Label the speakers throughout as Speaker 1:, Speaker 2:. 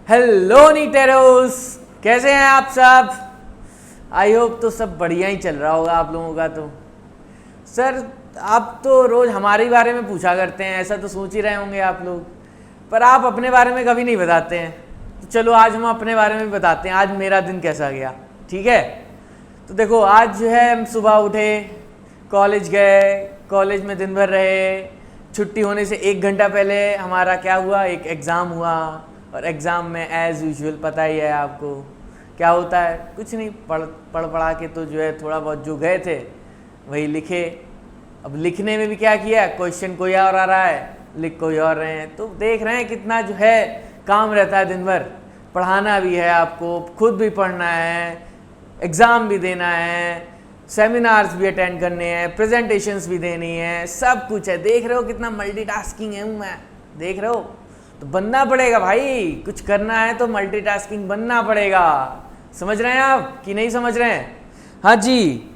Speaker 1: Hello नीटेरोस, कैसे हैं आप सब। आई होप तो सब बढ़िया ही चल रहा होगा आप लोगों का। तो सर आप तो रोज़ हमारे बारे में पूछा करते हैं, ऐसा तो सोच ही रहे होंगे आप लोग, पर आप अपने बारे में कभी नहीं बताते हैं। तो चलो आज हम अपने बारे में बताते हैं, आज मेरा दिन कैसा गया। ठीक है, तो देखो आज जो है हम सुबह उठे, कॉलेज गए, कॉलेज में दिन भर रहे। छुट्टी होने से 1 घंटा पहले हमारा क्या हुआ, एक एग्ज़ाम हुआ। और एग्ज़ाम में एज़ यूजुअल पता ही है आपको क्या होता है, कुछ नहीं, पढ़ा के तो जो है थोड़ा बहुत जो गए थे वही लिखे। अब लिखने में भी क्या किया, क्वेश्चन कोई और आ रहा है, लिख कोई और रहे हैं। तो देख रहे हैं कितना जो है काम रहता है दिन भर। पढ़ाना भी है आपको, खुद भी पढ़ना है, एग्ज़ाम भी देना है, सेमिनार्स भी अटेंड करने हैं, प्रेजेंटेशंस भी देनी है, सब कुछ है। देख रहे हो कितना मल्टीटास्किंग है मैं, देख रहे हो। तो बनना पड़ेगा भाई, कुछ करना है तो मल्टीटास्किंग बनना पड़ेगा। समझ रहे हैं आप कि नहीं समझ रहे हैं? हाँ जी।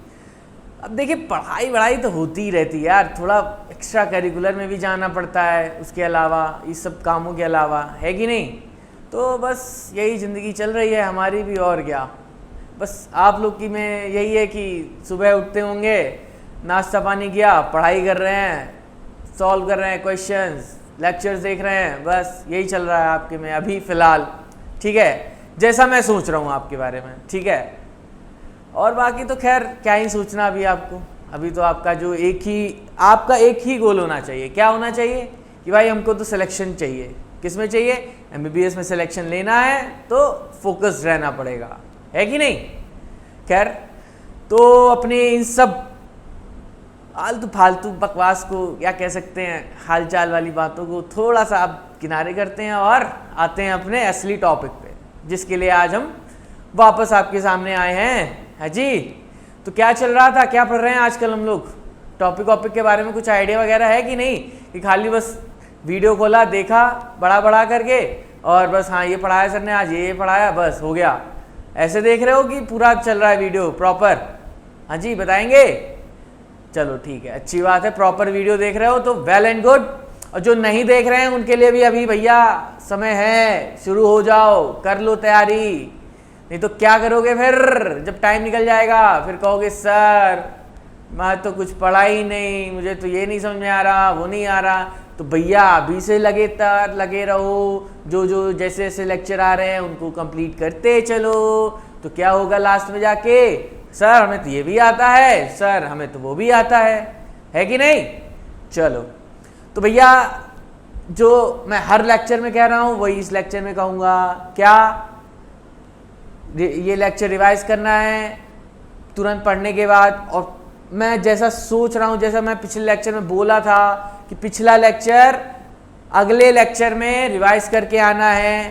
Speaker 1: अब देखिए पढ़ाई वढ़ाई तो होती ही रहती है यार, थोड़ा एक्स्ट्रा करिकुलर में भी जाना पड़ता है, उसके अलावा इस सब कामों के अलावा, है कि नहीं। तो बस यही ज़िंदगी चल रही है हमारी भी, और क्या। बस आप लोग की में यही है कि सुबह उठते होंगे, नाश्ता पानी किया, पढ़ाई कर रहे हैं, सॉल्व कर रहे हैं क्वेश्चंस, लेक्चर्स देख रहे हैं, बस यही चल रहा है आपके में अभी फ़िलहाल। ठीक है, जैसा मैं सोच रहा हूँ आपके बारे में। ठीक है, और बाकी तो खैर क्या ही सोचना अभी आपको। अभी तो आपका जो आपका एक ही गोल होना चाहिए। क्या होना चाहिए कि भाई हमको तो सिलेक्शन चाहिए। किस में चाहिए? MBBS में सिलेक्शन लेना है तो फोकस्ड रहना पड़ेगा, है कि नहीं। खैर तो अपने इन सब आलतू फालतू बकवास को, क्या कह सकते हैं, हालचाल वाली बातों को थोड़ा सा अब किनारे करते हैं और आते हैं अपने असली टॉपिक पे, जिसके लिए आज हम वापस आपके सामने आए हैं। है जी। तो क्या चल रहा था, क्या पढ़ रहे हैं आजकल हम लोग? टॉपिक के बारे में कुछ आइडिया वगैरह है कि नहीं, कि खाली बस वीडियो खोला, देखा बड़ा करके और बस हाँ ये पढ़ाया सर ने आज, ये पढ़ाया, बस हो गया। ऐसे देख रहे हो कि पूरा चल रहा है वीडियो प्रॉपर? हाँ जी, बताएंगे। चलो ठीक है, अच्छी बात है। प्रॉपर वीडियो देख रहे हो तो वेल एंड गुड। और जो नहीं देख रहे हैं उनके लिए भी अभी भैया समय है, शुरू हो जाओ, कर लो तैयारी। नहीं तो क्या करोगे फिर जब टाइम निकल जाएगा, फिर कहोगे सर मैं तो कुछ पढ़ा ही नहीं, मुझे तो ये नहीं समझ में आ रहा, वो नहीं आ रहा। तो भैया अभी से लगे रहो, जो जैसे जैसे लेक्चर आ रहे हैं उनको कंप्लीट करते चलो। तो क्या होगा लास्ट में जाके, सर हमें तो ये भी आता है, सर हमें तो वो भी आता है कि नहीं। चलो तो भैया जो मैं हर लेक्चर में कह रहा हूँ वही इस लेक्चर में कहूँगा। क्या ये लेक्चर रिवाइज करना है तुरंत पढ़ने के बाद। और मैं जैसा सोच रहा हूँ, जैसा मैं पिछले लेक्चर में बोला था कि पिछला लेक्चर अगले लेक्चर में रिवाइज करके आना है,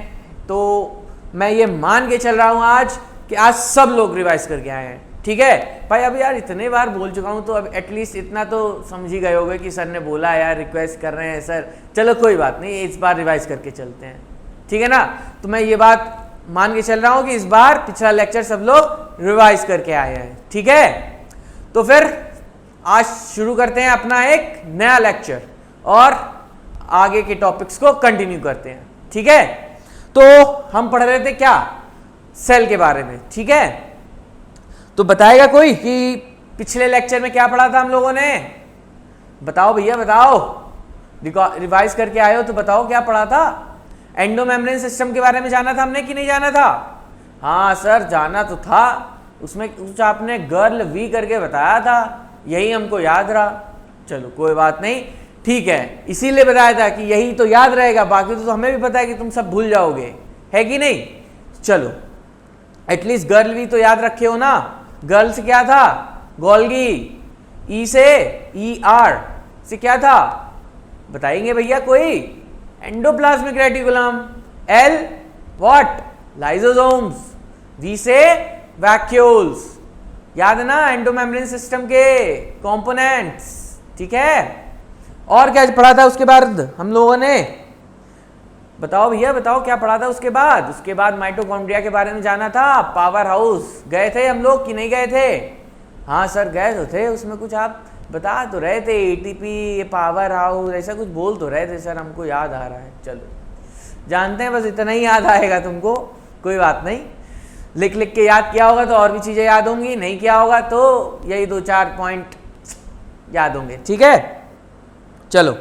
Speaker 1: तो मैं ये मान के चल रहा हूँ आज कि आज सब लोग रिवाइज करके आए हैं। ठीक है भाई, अब यार इतने बार बोल चुका हूँ तो अब एटलीस्ट इतना तो समझ ही गए होगे कि सर ने बोला यार, रिक्वेस्ट कर रहे हैं सर, चलो कोई बात नहीं, इस बार रिवाइज करके चलते हैं। ठीक है ना। तो मैं ये बात मान के चल रहा हूँ कि इस बार पिछला लेक्चर सब लोग रिवाइज करके आए हैं। ठीक है, तो फिर आज शुरू करते हैं अपना एक नया लेक्चर और आगे के टॉपिक्स को कंटिन्यू करते हैं। ठीक है, तो हम पढ़ रहे थे क्या, सेल के बारे में। ठीक है, तो बताएगा कोई कि पिछले लेक्चर में क्या पढ़ा था हम लोगों ने? बताओ भैया बताओ, रिवाइज करके आए हो तो बताओ क्या पढ़ा था। एंडोमेम्ब्रेन सिस्टम के बारे में जाना था हमने कि नहीं जाना था? हाँ सर जाना तो था, उसमें कुछ आपने गर्ल वी करके बताया था, यही हमको याद रहा। चलो कोई बात नहीं, ठीक है, इसीलिए बताया था कि यही तो याद रहेगा, बाकी तो हमें भी पता है कि तुम सब भूल जाओगे, है कि नहीं। चलो एटलीस्ट गर्ल वी तो याद रखे हो ना। गर्ल से क्या था, गोल्गी। ई से ER से क्या था, बताएंगे भैया कोई? Endoplasmic reticulum. L what, lysosomes. V से वैक्यूल्स। याद है ना एंडोमेम्ब्रेन सिस्टम के कंपोनेंट्स। ठीक है, और क्या पढ़ा था उसके बाद हम लोगों ने? बताओ भैया बताओ क्या पढ़ा था उसके बाद? उसके बाद माइटोकॉन्ड्रिया के बारे में जाना था, पावर हाउस। गए थे हम लोग कि नहीं गए थे? हाँ सर गए तो थे, उसमें कुछ आप बता तो रहे थे, ATP, पावर हाउस, ऐसा कुछ बोल तो रहे थे सर, हमको याद आ रहा है। चलो जानते हैं, बस इतना ही याद आएगा तुमको, कोई बात नहीं। लिख लिख के याद किया होगा तो और भी चीजें याद होंगी, नहीं किया होगा तो यही 2-4 पॉइंट याद होंगे, ठीक है। चलो,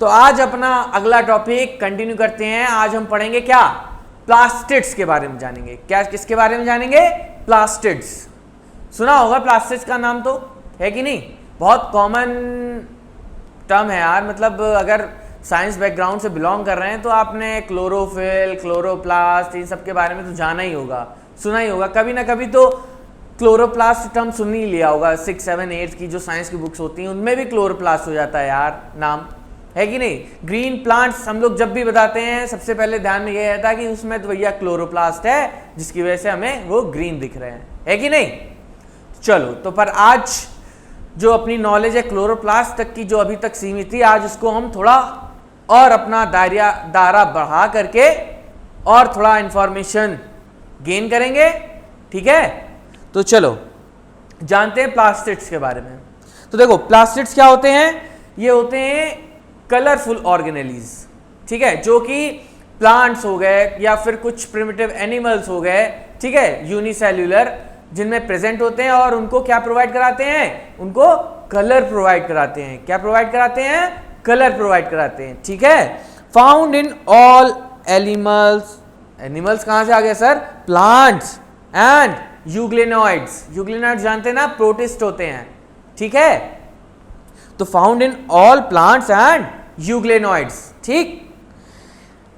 Speaker 1: तो आज अपना अगला टॉपिक कंटिन्यू करते हैं। आज हम पढ़ेंगे क्या, प्लास्टिड्स के बारे में जानेंगे। क्या, किसके बारे में जानेंगे, प्लास्टिड्स। सुना होगा प्लास्टिड्स का नाम तो, है कि नहीं, बहुत कॉमन टर्म है यार। मतलब अगर साइंस बैकग्राउंड से बिलोंग कर रहे हैं तो आपने क्लोरोफिल, क्लोरोप्लास्ट, इन सब के बारे में तो जाना ही होगा, सुना ही होगा। कभी ना कभी तो क्लोरोप्लास्ट टर्म सुन ही लिया होगा। 6, 7, 8 की जो साइंस की बुक्स होती हैं उनमें भी क्लोरोप्लास्ट हो जाता है यार नाम, है कि नहीं। ग्रीन प्लांट्स हम लोग जब भी बताते हैं सबसे पहले ध्यान में ये रहता है कि उसमें तो भैया क्लोरोप्लास्ट है, जिसकी वजह से हमें वो ग्रीन दिख रहे हैं, है कि नहीं। चलो, तो पर आज जो अपनी नॉलेज है क्लोरोप्लास्ट तक की, जो अभी तक सीमित थी, आज उसको हम थोड़ा और अपना दायरा बढ़ा करके और थोड़ा इंफॉर्मेशन गेन करेंगे, ठीक है। तो चलो जानते हैं प्लास्टिड्स के बारे में। तो देखो, प्लास्टिड्स क्या होते हैं, ये होते हैं कलरफुल ऑर्गेनेलीज, ठीक है, जो कि प्लांट्स हो गए या फिर कुछ प्रिमिटिव एनिमल्स हो गए, ठीक है, यूनिसेल्यूलर, जिनमें प्रेजेंट होते हैं और उनको क्या प्रोवाइड कराते हैं, उनको कलर प्रोवाइड कराते हैं। क्या प्रोवाइड कराते हैं, कलर प्रोवाइड कराते हैं, ठीक है। Found in all animals, animals कहां से आ गए sir, plants and euglenoids. Euglenoids जानते हैं ना, प्रोटिस्ट होते हैं, ठीक है। तो found in all plants and euglenoids, ठीक।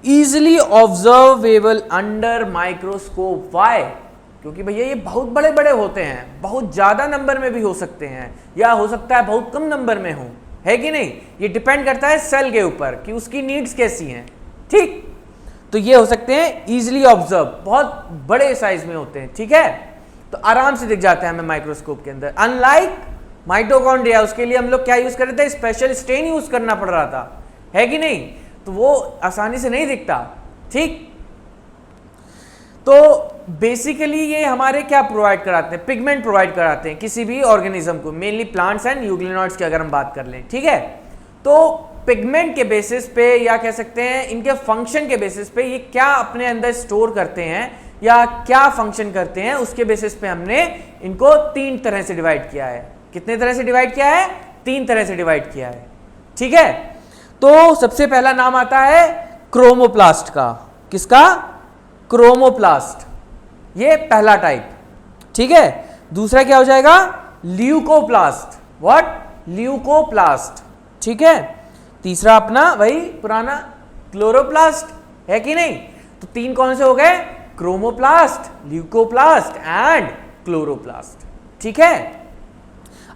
Speaker 1: Easily observable under microscope. Why, क्योंकि भैया ये बहुत बड़े बड़े होते हैं, बहुत ज्यादा नंबर में भी हो सकते हैं, या हो सकता है बहुत कम नंबर में हो, है कि नहीं। ये डिपेंड करता है सेल के ऊपर कि उसकी नीड्स कैसी हैं, ठीक। तो ये हो सकते हैं इजिली ऑब्जर्व, बहुत बड़े साइज में होते हैं, ठीक है। तो आराम से दिख जाता है हमें माइक्रोस्कोप के अंदर। अनलाइक माइटोकॉन्ड्रिया, उसके लिए हम लोग क्या यूज कर रहे थे, स्पेशल स्टेन यूज करना पड़ रहा था, है कि नहीं। तो वो आसानी से नहीं दिखता, ठीक। तो बेसिकली ये हमारे क्या प्रोवाइड कराते हैं, पिगमेंट प्रोवाइड कराते हैं किसी भी ऑर्गेनिज्म को, मेनली प्लांट्स एंड यूग्लिनॉइड्स की अगर हम बात कर लें, ठीक है। तो पिगमेंट के बेसिस पे, या कह सकते हैं इनके फंक्शन के बेसिस पे, ये क्या अपने अंदर स्टोर करते हैं या क्या फंक्शन करते हैं, उसके बेसिस पे हमने इनको 3 तरह से डिवाइड किया है। कितने तरह से डिवाइड किया है, 3 तरह से डिवाइड किया है, ठीक है। तो सबसे पहला नाम आता है क्रोमोप्लास्ट का। किसका, क्रोमोप्लास्ट, ये पहला टाइप, ठीक है। दूसरा क्या हो जाएगा, ल्यूकोप्लास्ट। व्हाट, ल्यूकोप्लास्ट, ठीक है। तीसरा अपना वही पुराना क्लोरोप्लास्ट, है कि नहीं। तो 3 कौन से हो गए, क्रोमोप्लास्ट, ल्यूकोप्लास्ट एंड क्लोरोप्लास्ट, ठीक है।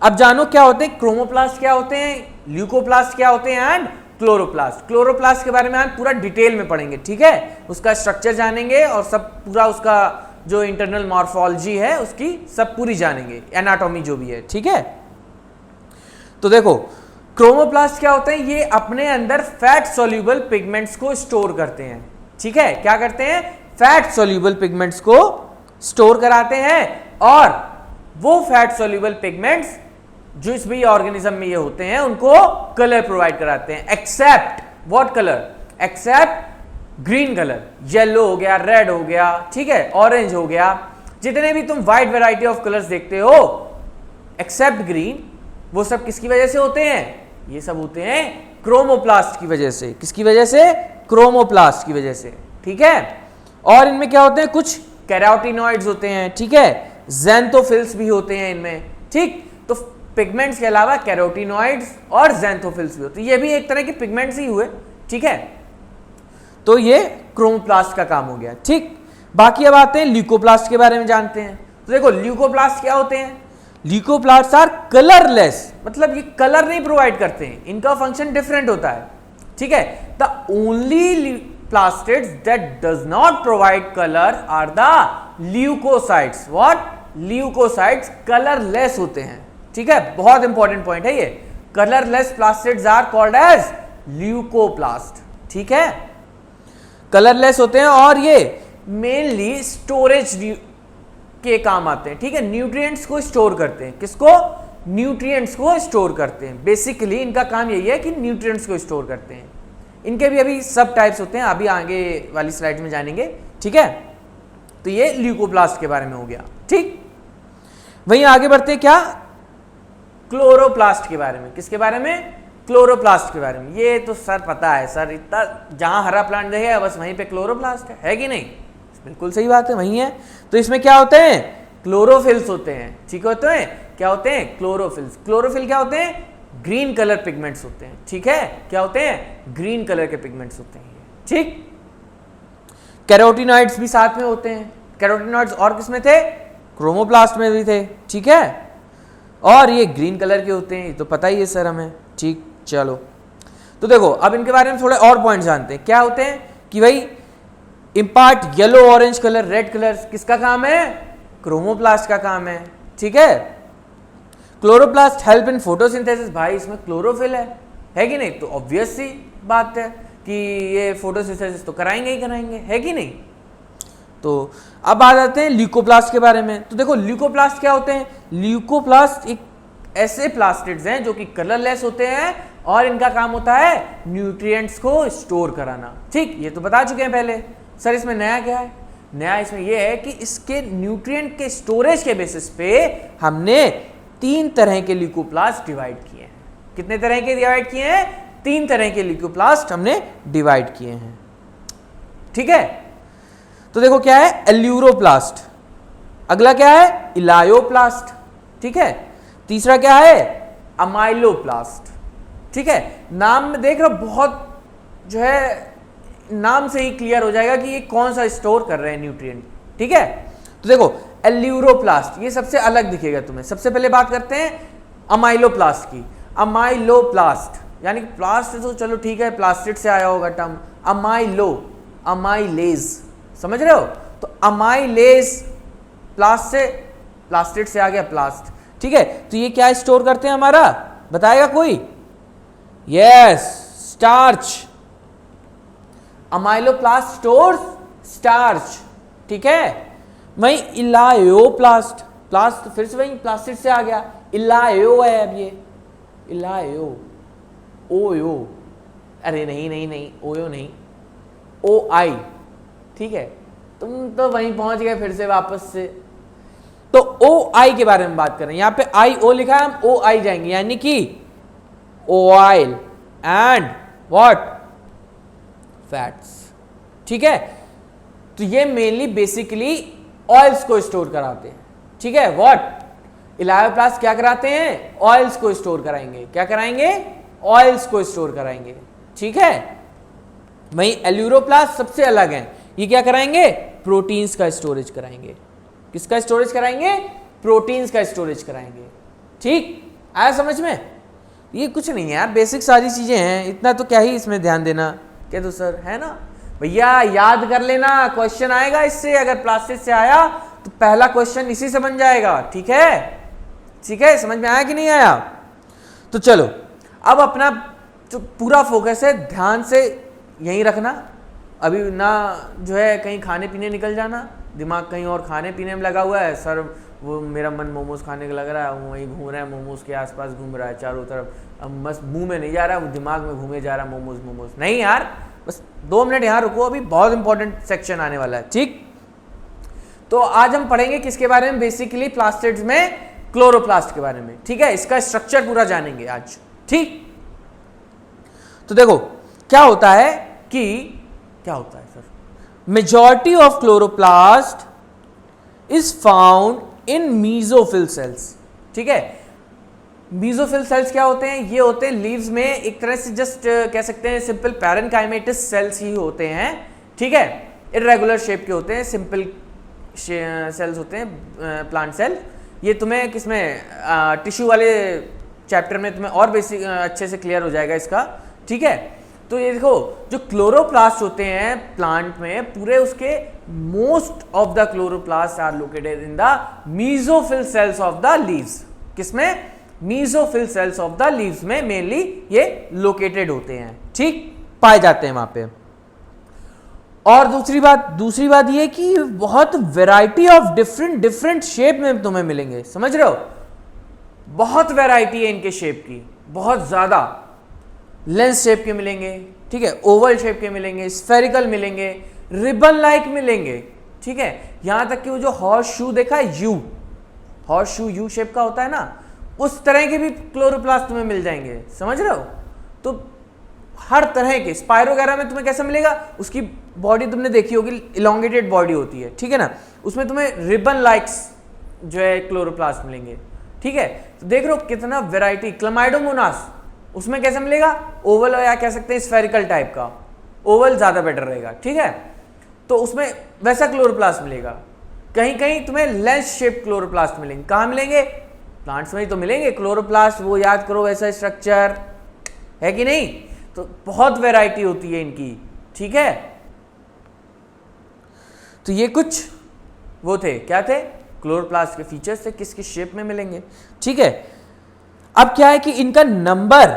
Speaker 1: अब जानो क्या होते हैं क्रोमोप्लास्ट, क्या होते हैं ल्यूकोप्लास्ट, क्या होते हैं एंड क्लोरोप्लास्ट। क्लोरोप्लास्ट के बारे में हम पूरा डिटेल में पढ़ेंगे, ठीक है। उसका स्ट्रक्चर जानेंगे और सब पूरा उसका जो इंटरनल मॉर्फोलॉजी है उसकी सब पूरी जानेंगे, एनाटॉमी जो भी है, ठीक है। तो देखो, क्रोमोप्लास्ट क्या होते हैं, ये अपने अंदर फैट सॉल्यूबल पिगमेंट्स को स्टोर करते हैं, ठीक है। क्या करते हैं, फैट सॉल्यूबल पिगमेंट्स को स्टोर कराते हैं, और वो फैट सॉल्यूबल पिगमेंट्स जिस भी ऑर्गेनिज्म में ये होते हैं उनको कलर प्रोवाइड कराते हैं। Except what colour, except green colour, yellow हो गया, रेड हो गया, ठीक है, ऑरेंज हो गया, जितने भी तुम वाइड वैरायटी ऑफ कलर्स देखते हो, एक्सेप्ट ग्रीन, वो सब किसकी वजह से होते हैं, ये सब होते हैं क्रोमोप्लास्ट की वजह से। किसकी वजह से, क्रोमोप्लास्ट की वजह से, ठीक है। और इनमें क्या होते हैं, कुछ कैरोटिनॉइड्स होते हैं, ठीक है, ज़ैंथोफिल्स भी होते हैं इनमें, ठीक। तो पिगमेंट्स के अलावा कैरोटिनॉइड्स और ज़ैंथोफिल्स भी होते हैं, ये भी एक तरह के पिगमेंट्स ही हुए, ठीक है। तो ये क्रोमोप्लास्ट का काम हो गया, ठीक। बाकी अब आते हैं ल्यूकोप्लास्ट के बारे में जानते हैं। तो देखो, ल्यूकोप्लास्ट क्या होते हैं, ल्यूकोप्लास्ट आर कलरलेस, मतलब ये कलर नहीं प्रोवाइड करते हैं, इनका फंक्शन डिफरेंट होता है, ठीक है। The only plastids that does not provide colour are the leucocytes. What, leucocytes colourless होते हैं, ठीक है। बहुत इंपॉर्टेंट पॉइंट है ये, colourless plastids are called as leucoplast, ठीक है। कलरलेस होते हैं और ये मेनली स्टोरेज के काम आते हैं, ठीक है। न्यूट्रिएंट्स को स्टोर करते हैं, किसको, न्यूट्रिएंट्स को स्टोर करते हैं। बेसिकली इनका काम यही है कि न्यूट्रिएंट्स को स्टोर करते हैं, इनके भी अभी सब टाइप्स होते हैं, अभी आगे वाली स्लाइड में जानेंगे, ठीक है। तो ये ल्यूकोप्लास्ट के बारे में हो गया, ठीक। वहीं आगे बढ़ते हैं क्या, क्लोरोप्लास्ट के बारे में। किसके बारे में, क्लोरोप्लास्ट के बारे में। ये तो सर पता है सर, इतना जहां हरा प्लांट देखेगा बस वहीं पे क्लोरोप्लास्ट है कि नहीं, बिल्कुल सही बात है, वही है। तो इसमें क्या होते हैं, क्लोरोफिल्स होते हैं, ठीक होते हैं, क्या होते हैं, क्लोरोफिल्स। क्लोरोफिल क्या होते हैं, ग्रीन कलर पिगमेंट्स होते हैं, ठीक है, क्या होते हैं, ग्रीन कलर के पिगमेंट्स होते हैं, ठीक। कैरोटिनॉइड्स भी साथ में होते हैं। कैरोटिनॉइड्स और किसमें थे, क्रोमोप्लास्ट में भी थे, ठीक है, और ये ग्रीन कलर के होते हैं, तो पता ही है सर हमें, ठीक। चलो तो देखो अब इनके बारे में थोड़े और पॉइंट जानते हैं। क्या होते हैं कि भाई impart yellow orange colour red colour, किसका काम है, क्रोमोप्लास्ट का काम है, ठीक है। क्लोरोप्लास्ट हेल्प इन फोटोसिंथेसिस, भाई इसमें क्लोरोफिल है कि नहीं, तो ऑब्वियस सी बात है कि ये फोटोसिंथेसिस तो कराएंगे ही कराएंगे, है कि नहीं। तो अब आ जाते हैं ल्यूकोप्लास्ट के बारे में। तो देखो ल्यूकोप्लास्ट क्या होते हैं, ल्यूकोप्लास्ट एक ऐसे प्लास्टिड्स हैं जो कि कलरलेस होते हैं और इनका काम होता है न्यूट्रिएंट्स को स्टोर कराना, ठीक। ये तो बता चुके हैं पहले। सर इसमें नया क्या है, नया इसमें यह है कि इसके न्यूट्रिएंट के स्टोरेज के बेसिस पे हमने 3 तरह के ल्यूकोप्लास्ट डिवाइड किए हैं। कितने तरह के डिवाइड किए हैं, 3 तरह के ल्यूकोप्लास्ट हमने डिवाइड किए हैं, ठीक है। तो देखो क्या है, एल्यूरोप्लास्ट, अगला क्या है, इलायोप्लास्ट, ठीक है, तीसरा क्या है, अमाइलोप्लास्ट, ठीक है। नाम में देख रहे हो, बहुत जो है नाम से ही क्लियर हो जाएगा कि ये कौन सा स्टोर कर रहे हैं न्यूट्रिएंट, ठीक है। तो देखो एल्यूरोप्लास्ट ये सबसे अलग दिखेगा तुम्हें। सबसे पहले बात करते हैं अमाइलोप्लास्ट की। अमाइलोप्लास्ट यानी प्लास्ट तो चलो ठीक है, प्लास्टिड से आया होगा टर्म, अमाइलेज, समझ रहे हो। तो अमाइलेज प्लास्ट से, प्लास्टिड से आ गया प्लास्ट, ठीक है। तो ये क्या स्टोर करते हैं हमारा, बताएगा कोई, yes, starch. Amyloplast stores starch, ठीक है। वहीं इलायोप्लास्ट, प्लास्ट फिर से वही प्लास्टिड से आ गया, इलायो है अब ये, इलायो, ओयो, अरे नहीं नहीं नहीं, ओयो नहीं, ओ आई, ठीक है। तुम तो वहीं पहुंच गए फिर से वापस से। तो ओ आई के बारे में बात कर रहे हैं, यहां पे आई ओ लिखा है, हम ओ आई जाएंगे, यानी कि ऑयल एंड व्हाट, फैट्स, ठीक है। तो ये मेनली बेसिकली ऑयल्स को स्टोर कराते हैं, ठीक है। व्हाट, इलायोप्लास्ट क्या कराते हैं, ऑयल्स को स्टोर कराएंगे, क्या कराएंगे, ऑयल्स को स्टोर कराएंगे, ठीक है। वहीं एल्यूरोप्लास्ट सबसे अलग है, ये क्या कराएंगे, प्रोटीन्स का स्टोरेज कराएंगे। किसका स्टोरेज कराएंगे, प्रोटीन्स का स्टोरेज कराएंगे, ठीक। आया समझ में, ये कुछ नहीं है यार, बेसिक सारी चीजें हैं, इतना तो क्या ही इसमें ध्यान देना, क्या तो सर है ना भैया, याद कर लेना, क्वेश्चन आएगा इससे, अगर प्लास्टिक से आया तो पहला क्वेश्चन इसी से बन जाएगा, ठीक है, ठीक है। समझ में आया कि नहीं आया। तो चलो अब अपना जो पूरा फोकस है ध्यान से यहीं रखना, अभी ना जो है कहीं खाने पीने निकल जाना, दिमाग कहीं और खाने पीने में लगा हुआ है। सर वो मेरा मन मोमोज खाने का लग रहा है, वहीं घूम रहा है, मोमोज के आसपास घूम रहा है चारों तरफ, अब बस मुंह में नहीं जा रहा, दिमाग में घूमे जा रहा मोमोज मोमोज। नहीं यार, बस 2 मिनट यहाँ रुको, अभी बहुत इंपॉर्टेंट सेक्शन आने वाला है, ठीक। तो आज हम पढ़ेंगे किसके बारे में, बेसिकली प्लास्टिड्स में क्लोरोप्लास्ट के बारे में, ठीक है। इसका स्ट्रक्चर पूरा जानेंगे आज, ठीक। तो देखो क्या होता है कि, क्या होता है sir, majority of chloroplast is found in mesophyll cells, ठीक है। मीजोफिल सेल्स क्या होते हैं, ये होते हैं लीव्स में, एक तरह से जस्ट कह सकते हैं सिंपल पैरेनकाइमेटस सेल्स ही होते हैं, ठीक है। इर्रेगुलर शेप के होते हैं, सिंपल सेल्स होते हैं, प्लांट सेल। ये तुम्हें किसमें, टिश्यू वाले चैप्टर में तुम्हें और बेसिक अच्छे से क्लियर हो जाएगा इसका, ठीक है। तो ये देखो जो क्लोरोप्लास्ट होते हैं प्लांट में, पूरे उसके most of the chloroplast are located in the mesophyll cells of the leaves. किसमें, mesophyll cells of the leaves में मेनली ये लोकेटेड होते हैं, ठीक, पाए जाते हैं वहां पे। और दूसरी बात ये कि बहुत वैरायटी ऑफ डिफरेंट शेप में तुम्हें मिलेंगे, समझ रहे हो, बहुत वैरायटी है इनके शेप की, बहुत ज्यादा। लेंस शेप के मिलेंगे, ठीक है, ओवल शेप के मिलेंगे, स्फेरिकल मिलेंगे, रिबन लाइक मिलेंगे, ठीक है, यहां तक कि वो जो हॉर्स शू देखा है, you horse shoe U shape का होता है ना, उस तरह के भी क्लोरोप्लास्ट तुम्हें मिल जाएंगे, समझ रहे हो। तो हर तरह के स्पायरोगैरा में तुम्हें कैसा मिलेगा, उसकी बॉडी तुमने देखी होगी, इलोंगेटेड बॉडी होती है, ठीक है ना, उसमें तुम्हें रिबन लाइक्स जो है क्लोरोप्लास्ट मिलेंगे, ठीक है। तो देख रहे हो कितना वेराइटी। क्लमाइडोमोनास उसमें कैसा मिलेगा, ओवल या कह सकते हैं स्फेरिकल टाइप का, ओवल ज्यादा बेटर रहेगा, ठीक है। तो उसमें वैसा क्लोरोप्लास्ट मिलेगा। कहीं कहीं तुम्हें लेंस शेप क्लोरोप्लास्ट मिलेंगे। कहाँ मिलेंगे, प्लांट्स में ही तो मिलेंगे क्लोरोप्लास्ट, वो याद करो वैसा स्ट्रक्चर है कि नहीं। तो बहुत वैरायटी होती है इनकी, ठीक है। तो ये कुछ वो थे, क्या थे, क्लोरोप्लास्ट के फीचर्स थे, किस किस शेप में मिलेंगे, ठीक है। अब क्या है कि इनका नंबर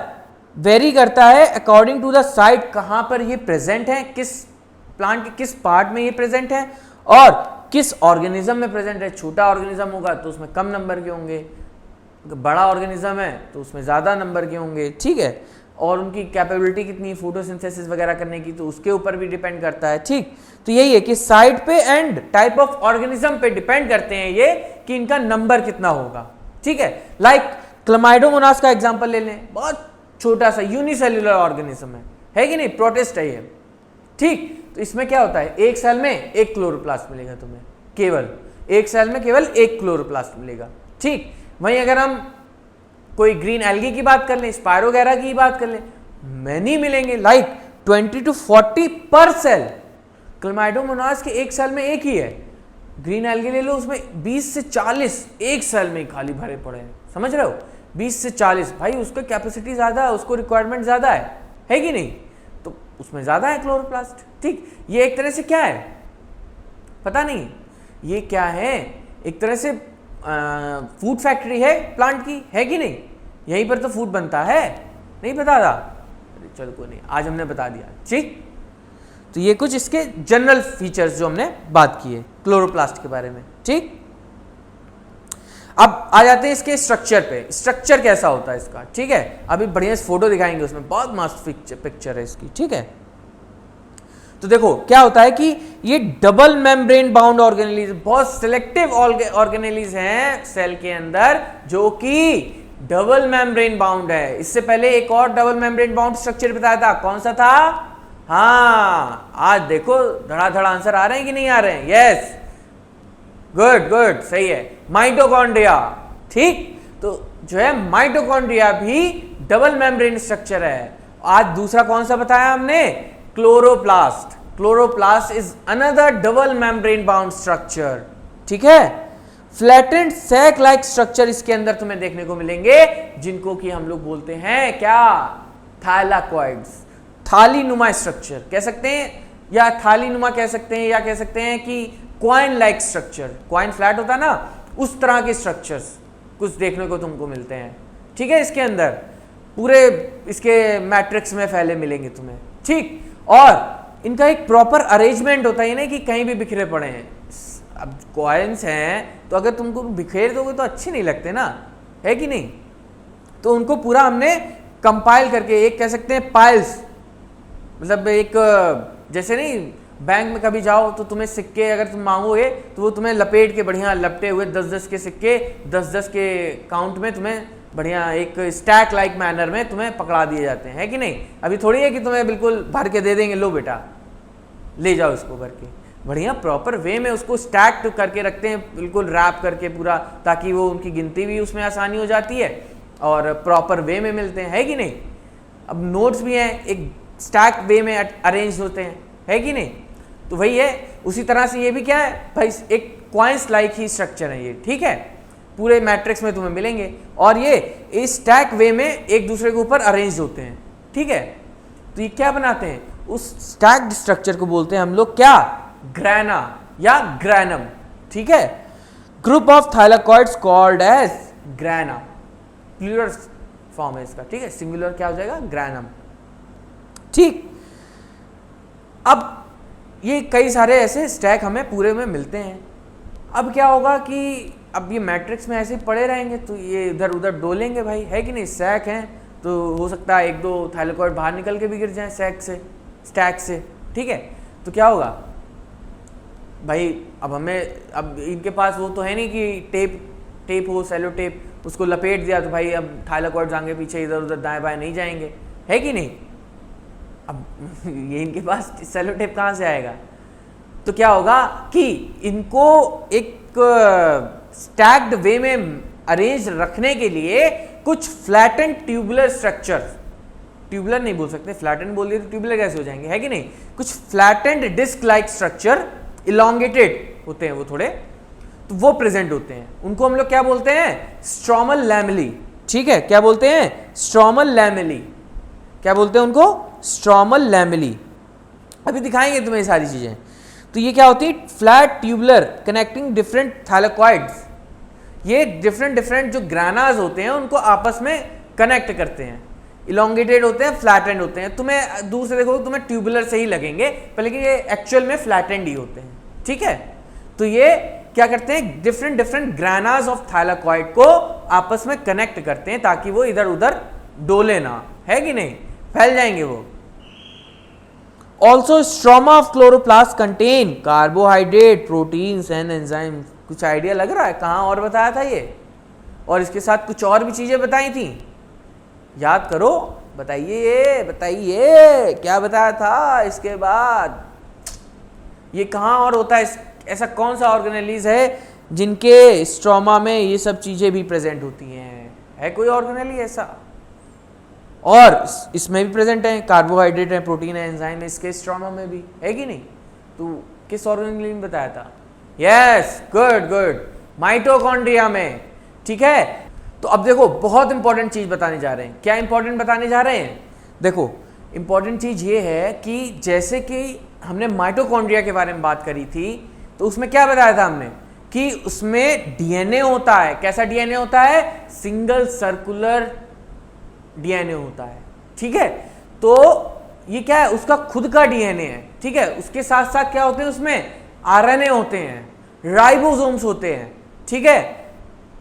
Speaker 1: वेरी करता है अकॉर्डिंग टू द साइट, कहां पर ये प्रेजेंट है, किस प्लांट के किस पार्ट में ये प्रेजेंट है और किस ऑर्गेनिज्म में प्रेजेंट है। छोटा ऑर्गेनिज्म होगा तो उसमें कम नंबर के होंगे, बड़ा ऑर्गेनिज्म है तो उसमें ज्यादा नंबर के होंगे, ठीक है। और उनकी कैपेबिलिटी कितनी फोटोसिंथेसिस वगैरह करने की, तो उसके ऊपर भी डिपेंड करता है, ठीक। तो यही है कि साइट पे एंड टाइप ऑफ ऑर्गेनिज्म पे डिपेंड करते हैं ये कि इनका नंबर कितना होगा, ठीक है। लाइक क्लमाइडोमोनास का एग्जांपल ले लें, बहुत छोटा सा यूनिसेल्युलर ऑर्गेनिज्म है कि नहीं, प्रोटिस्ट है ये, ठीक। तो इसमें क्या होता है, एक सेल में एक क्लोरोप्लास्ट मिलेगा तुम्हें, केवल एक सेल में केवल एक क्लोरोप्लास्ट मिलेगा, ठीक। वहीं अगर हम कोई ग्रीन एल्गी की बात कर लें, स्पायरोगैरा की बात कर लें, मैनी मिलेंगे, लाइक 20 to 40 पर सेल। क्लमाइडोमोनास के एक सेल में एक ही है, ग्रीन एल्गी ले लो उसमें 20 से 40 एक सेल में खाली भरे पड़े हैं, समझ रहे हो, 20 से 40, भाई उसका कैपेसिटी ज्यादा है, उसको रिक्वायरमेंट ज्यादा है कि नहीं, तो उसमें ज्यादा है क्लोरोप्लास्ट, ठीक। ये एक तरह से क्या है पता नहीं, ये क्या है, एक तरह से फूड फैक्ट्री है प्लांट की, है कि नहीं, यहीं पर तो फूड बनता है, नहीं बता था, चलो कोई नहीं, आज हमने बता दिया, ठीक। तो ये कुछ इसके जनरल फीचर्स जो हमने बात की है क्लोरोप्लास्ट के बारे में, ठीक। अब आ जाते हैं इसके स्ट्रक्चर पे, स्ट्रक्चर कैसा होता है इसका, ठीक है। अभी बढ़िया फोटो दिखाएंगे, उसमें बहुत मस्त पिक्चर है इसकी, ठीक है। तो देखो क्या होता है कि ये डबल मेम्ब्रेन बाउंड ऑर्गेनेलीज, बहुत सिलेक्टिव ऑर्गेनेलीज हैं सेल के अंदर जो कि डबल मेम्ब्रेन बाउंड है। इससे पहले एक और डबल मेम्ब्रेन बाउंड स्ट्रक्चर बताया था, कौन सा था, हाँ आज देखो धड़ाधड़ आंसर आ रहे हैं कि नहीं आ रहे हैं, यस गुड गुड सही है, माइटोकॉन्ड्रिया, ठीक। तो जो है माइटोकॉन्ड्रिया भी डबल मेम्ब्रेन स्ट्रक्चर है। आज दूसरा कौन सा बताया हमने, chloroplast. Chloroplast is another double membrane bound structure, ठीक है। फ्लैटेंड सैक लाइक स्ट्रक्चर इसके अंदर तुम्हें देखने को मिलेंगे, जिनको कि हम लोग बोलते हैं क्या, थैलाकॉइड्स, थाली नुमा स्ट्रक्चर कह सकते हैं, या थाली नुमा कह सकते हैं, या कह सकते हैं कि coin like structure, coin flat होता है ना, उस तरह के स्ट्रक्चर्स कुछ देखने को तुमको मिलते हैं, ठीक है। इसके अंदर पूरे इसके मैट्रिक्स में फैले मिलेंगे तुम्हें, ठीक। और इनका एक प्रॉपर अरेंजमेंट होता है, नहीं कि कहीं भी बिखरे पड़े हैं। अब कॉइन्स हैं तो अगर तुमको बिखेर दोगे तो अच्छे नहीं लगते ना, है कि नहीं। तो उनको पूरा हमने कंपाइल करके, एक कह सकते हैं पाइल्स, मतलब एक जैसे नहीं बैंक में कभी जाओ तो तुम्हें सिक्के अगर तुम मांगोगे तो वो तुम्हें लपेट के बढ़िया लपटे हुए 10-10 के सिक्के 10-10 के काउंट में तुम्हें बढ़िया एक स्टैक लाइक मैनर में तुम्हें पकड़ा दिए जाते हैं, है कि नहीं। अभी थोड़ी है कि तुम्हें बिल्कुल भर के दे देंगे, लो बेटा ले जाओ इसको भर के, बढ़िया प्रॉपर वे में उसको स्टैक करके रखते हैं, बिल्कुल रैप करके पूरा, ताकि वो उनकी गिनती भी उसमें आसानी हो जाती है और प्रॉपर वे में मिलते हैं, है कि नहीं। अब नोट्स भी हैं एक स्टैक वे में अरेंज होते हैं, है कि नहीं। तो वही है, उसी तरह से ये भी क्या है भाई, एक क्वाइंस लाइक ही स्ट्रक्चर है ये, ठीक है। पूरे मैट्रिक्स में तुम्हें मिलेंगे और ये इस स्टैक वे में एक दूसरे के ऊपर अरेंज होते हैं, ठीक है। तो ये क्या बनाते हैं, उस स्टैक्ड स्ट्रक्चर को बोलते हैं हम लोग क्या, ग्रैना या ग्रैनम, ठीक है। Group of thylakoids called as grana, plural form है इसका, ठीक है। सिंगुलर क्या हो जाएगा, ग्रैनम, ठीक। अब ये कई सारे ऐसे स्टैक हमें पूरे में मिलते हैं। अब क्या होगा कि अब ये मैट्रिक्स में ऐसे ही पड़े रहेंगे तो ये इधर उधर डोलेंगे भाई, है कि नहीं। स्टैक हैं तो हो सकता है एक दो थाइलेकॉइड बाहर निकल के भी गिर जाए स्टैक से, ठीक है। तो क्या होगा भाई, अब इनके पास वो तो है नहीं कि टेप हो, सेलो टेप, उसको लपेट दिया तो भाई अब थाइलेकॉइड्स आगे पीछे इधर उधर दाएं बाएं नहीं जाएंगे, है कि नहीं। अब ये इनके पास सेलो टेप कहाँ से आएगा। तो क्या होगा कि इनको एक स्टैक्ड वे में अरेंज रखने के लिए कुछ फ्लैटेंड ट्यूबुलर स्ट्रक्चर, ट्यूबुलर नहीं बोल सकते, फ्लैटेंड बोल दिए तो ट्यूबुलर कैसे हो जाएंगे, है कि नहीं। कुछ flattened disc like structure elongated होते हैं वो थोड़े, तो वो प्रेजेंट होते हैं, उनको हम लोग क्या बोलते हैं, स्ट्रोमल लैमेली, ठीक है। क्या बोलते हैं, स्ट्रोमल लैमेली, क्या बोलते हैं उनको, स्ट्रोमल लैमेली। अभी दिखाएंगे तुम्हें ये सारी चीजें। तो ये क्या होती है, flat tubular connecting different thylakoids, ये डिफरेंट जो ग्रानाज होते हैं उनको आपस में कनेक्ट करते हैं, इलोंगेटेड होते हैं, फ्लैटेंड होते हैं। तुम्हें दूर से देखोगे तुम्हें ट्यूबुलर से ही लगेंगे, पर लेकिन ये एक्चुअल में फ्लैटेंड ही होते हैं, ठीक है। तो ये क्या करते हैं, डिफरेंट ग्रानाज ऑफ थाइलेकॉइड को आपस में कनेक्ट करते हैं ताकि वो इधर उधर डोले ना, है कि नहीं, फैल जाएंगे वो। Also stroma of chloroplast contain carbohydrate, proteins and enzyme. कुछ आइडिया लग रहा है कहाँ और बताया था ये, और इसके साथ कुछ और भी चीजें बताई थी, याद करो, बताइए क्या बताया था इसके बाद, ये कहाँ और होता है, ऐसा कौन सा ऑर्गेनेलीज है जिनके स्ट्रोमा में ये सब चीजें भी प्रेजेंट होती हैं, है कोई ऑर्गेनेली ऐसा। और इसमें भी प्रेजेंट है, कार्बोहाइड्रेट है, प्रोटीन है, एंजाइम है, इसके स्ट्रोमा में भी, है कि नहीं। तो किस ऑर्गेनेली में बताया था, यस गुड, माइटोकॉन्ड्रिया में, ठीक है। तो अब देखो बहुत इंपॉर्टेंट चीज बताने जा रहे हैं। क्या इंपॉर्टेंट बताने जा रहे हैं, देखो इंपॉर्टेंट चीज ये है कि जैसे कि हमने माइटोकॉन्ड्रिया के बारे में बात करी थी, तो उसमें क्या बताया था हमने कि उसमें डीएनए होता है। कैसा डीएनए होता है, सिंगल सर्कुलर डीएनए होता है, ठीक है। तो ये क्या है, उसका खुद का डीएनए है, ठीक है। उसके साथ साथ क्या होते हैं, उसमें आरएनए होते हैं, राइबोसोम्स होते हैं, ठीक है।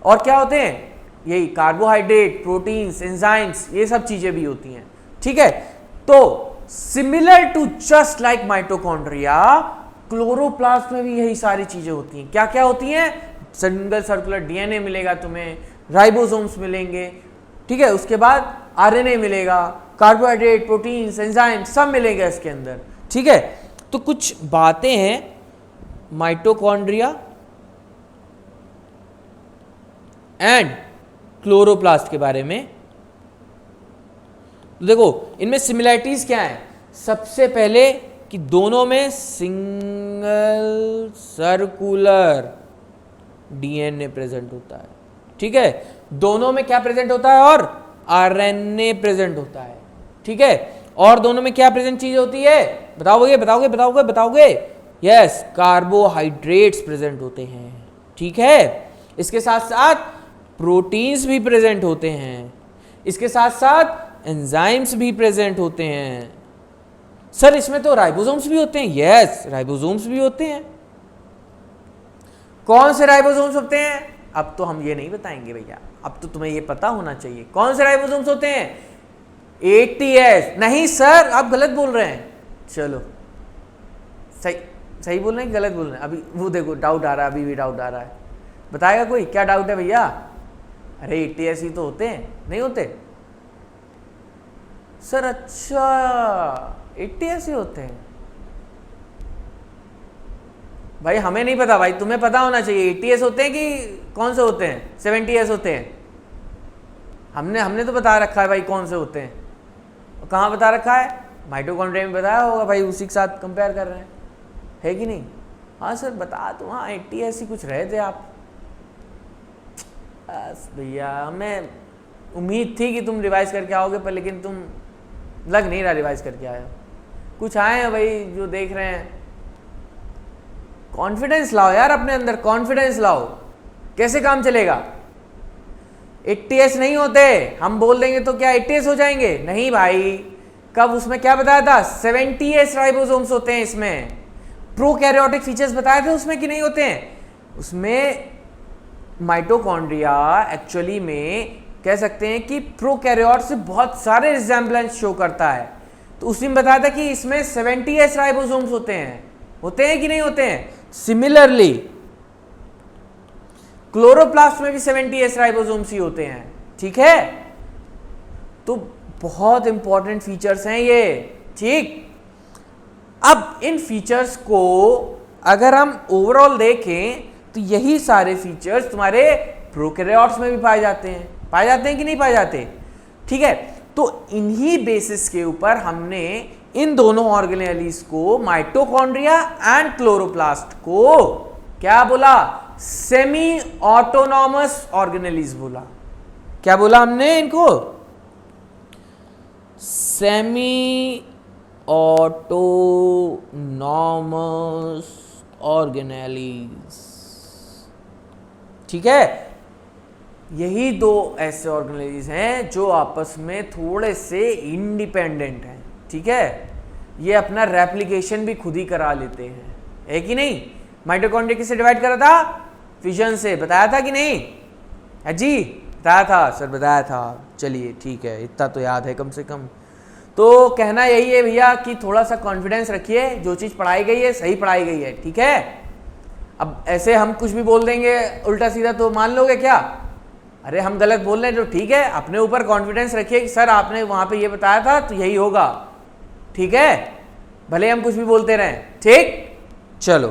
Speaker 1: और क्या होते हैं, यही कार्बोहाइड्रेट, प्रोटीन्स, एंजाइम्स, ये सब चीजें भी होती हैं, ठीक है। तो similar to just like mitochondria, chloroplast में भी यही सारी चीजें होती हैं। क्या क्या होती हैं, सिंगल सर्कुलर डीएनए मिलेगा तुम्हें, राइबोसोम्स मिलेंगे, ठीक है। उसके बाद आरएनए मिलेगा, कार्बोहाइड्रेट, प्रोटीन्स, एंजाइम सब मिलेगा इसके अंदर, ठीक है। तो कुछ बातें हैं माइटोकॉन्ड्रिया एंड क्लोरोप्लास्ट के बारे में। तो देखो इनमें सिमिलरिटीज क्या है, सबसे पहले कि दोनों में सिंगल सर्कुलर डीएनए प्रेजेंट होता है, ठीक है। दोनों में क्या प्रेजेंट होता है, और आरएनए प्रेजेंट होता है, ठीक है। और दोनों में क्या प्रेजेंट चीज होती है, बताओगे, यस, कार्बोहाइड्रेट्स प्रेजेंट होते हैं, ठीक है। इसके साथ साथ प्रोटीन्स भी प्रेजेंट होते हैं, इसके साथ साथ एंजाइम्स भी प्रेजेंट होते हैं। सर इसमें तो राइबोसोम्स भी होते हैं, यस, राइबोसोम्स भी होते हैं। कौन से राइबोसोम्स होते हैं, अब तो हम ये नहीं बताएंगे भैया, अब तो तुम्हें ये पता होना चाहिए कौन से राइबोसोम्स होते हैं। ATS नहीं सर, आप गलत बोल रहे हैं, चलो सही बोल रहे हैं, गलत बोल रहे हैं। अभी वो देखो डाउट आ रहा है, अभी भी डाउट आ रहा है, बताएगा कोई क्या डाउट है भैया। अरे ATS ही तो होते हैं, नहीं होते सर, अच्छा ATS ही होते हैं भाई, हमें नहीं पता भाई, तुम्हें पता होना चाहिए। ATS होते हैं कि कौन से होते हैं, 70S होते हैं। हमने तो बता रखा है भाई कौन से होते हैं, कहाँ बता रखा है, माइटोकॉन्ड्रिया में बताया होगा भाई, उसी के साथ कंपेयर कर रहे हैं, है कि नहीं। हाँ सर बता दो, हाँ 80 कुछ रहे थे आप। बस भैया हमें उम्मीद थी कि तुम रिवाइज करके आओगे, पर लेकिन तुम लग नहीं रहा रिवाइज करके आए हो। कुछ आए हैं भाई जो देख रहे हैं, कॉन्फिडेंस लाओ यार अपने अंदर, कॉन्फिडेंस लाओ, कैसे काम चलेगा। 80S नहीं होते, हम बोल देंगे तो क्या 80S हो जाएंगे, नहीं भाई। कब, उसमें क्या बताया था, 70S राइबोसोम्स होते हैं इसमें। प्रोकैरियोटिक फीचर्स बताए थे उसमें कि नहीं होते हैं। उसमें माइटोकॉन्ड्रिया एक्चुअली में कह सकते हैं कि प्रोकैरियोट से बहुत सारे रिजेम्बलेंस शो करता है। तो उसी में बताया था कि इसमें 70s राइबोसोम्स होते हैं कि नहीं होते हैं। सिमिलरली क्लोरोप्लास्ट में भी 70s राइबोसोम्स ही होते हैं, ठीक है। तो बहुत इंपॉर्टेंट फीचर्स हैं ये, ठीक। अब इन फीचर्स को अगर हम ओवरऑल देखें तो यही सारे फीचर्स तुम्हारे प्रोकैरियोट्स में भी पाए जाते हैं कि नहीं पाए जाते, ठीक है। तो इन्हीं बेसिस के ऊपर हमने इन दोनों ऑर्गेनेलीज को, माइटोकॉन्ड्रिया एंड क्लोरोप्लास्ट को क्या बोला, सेमी ऑटोनॉमस ऑर्गेनेलीज बोला। क्या बोला हमने इनको, सेमी ऑटोनॉमस ऑर्गेनेलीज, ठीक है। यही दो ऐसे ऑर्गेनेलीज हैं जो आपस में थोड़े से इंडिपेंडेंट हैं, ठीक है। ये अपना रेप्लिकेशन भी खुद ही करा लेते हैं, है कि नहीं। माइटोकॉन्ड्रिया किससे डिवाइड करा था, फिजन से, बताया था कि नहीं है जी, बताया था सर, बताया था। चलिए ठीक है, इतना तो याद है कम से कम। तो कहना यही है भैया कि थोड़ा सा कॉन्फिडेंस रखिए, जो चीज़ पढ़ाई गई है सही पढ़ाई गई है, ठीक है। अब ऐसे हम कुछ भी बोल देंगे उल्टा सीधा तो मान लोगे क्या, अरे हम गलत बोल रहे हैं तो ठीक है, अपने ऊपर कॉन्फिडेंस रखिए कि सर आपने वहां पे ये बताया था तो यही होगा, ठीक है, भले हम कुछ भी बोलते रहें, ठीक। चलो,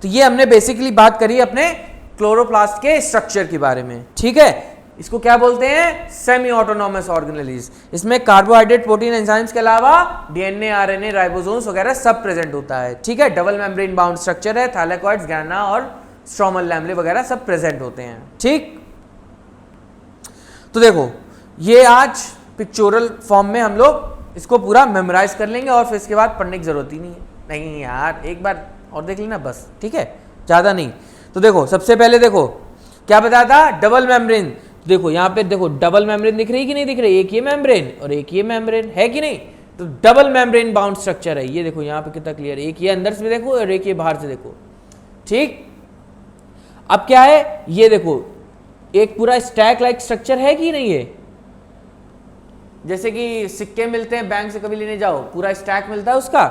Speaker 1: तो ये हमने बेसिकली बात करी अपने क्लोरोप्लास्ट के स्ट्रक्चर के बारे में, ठीक है। इसको क्या बोलते हैं, सेमी ऑटोनॉमस ऑर्गेनेलीज। इसमें कार्बोहाइड्रेट, प्रोटीन, एंजाइम्स के अलावा डीएनए, आरएनए, राइबोसोम्स वगैरह सब प्रेजेंट होता है, ठीक है। डबल मेम्ब्रेन बाउंड स्ट्रक्चर है, थैलेकॉइड्स, ग्राना और स्ट्रोमल लैमेले वगैरह सब प्रेजेंट होते हैं, ठीक। तो देखो, ये आज पिक्चोरल फॉर्म में हम लोग इसको पूरा मेमोराइज कर लेंगे और फिर इसके बाद पढ़ने की जरूरत ही नहीं है। नहीं यार, एक बार और देख लेना बस, ठीक है, ज्यादा नहीं। तो देखो, सबसे पहले देखो क्या बताया था, डबल मेम्ब्रेन। देखो यहाँ पे देखो, डबल मेम्ब्रेन दिख रही कि नहीं दिख रही, एक ये मेम्ब्रेन और एक ये मेम्ब्रेन, है कि नहीं। तो डबल मेम्ब्रेन बाउंड स्ट्रक्चर है ये, देखो यहाँ पे कितना क्लियर है, एक ये अंदर से देखो और एक ये बाहर से देखो, ठीक। अब क्या है, ये देखो एक पूरा स्टैक लाइक स्ट्रक्चर है कि नहीं है, जैसे कि सिक्के मिलते हैं बैंक से कभी लेने जाओ, पूरा स्टैक मिलता है उसका।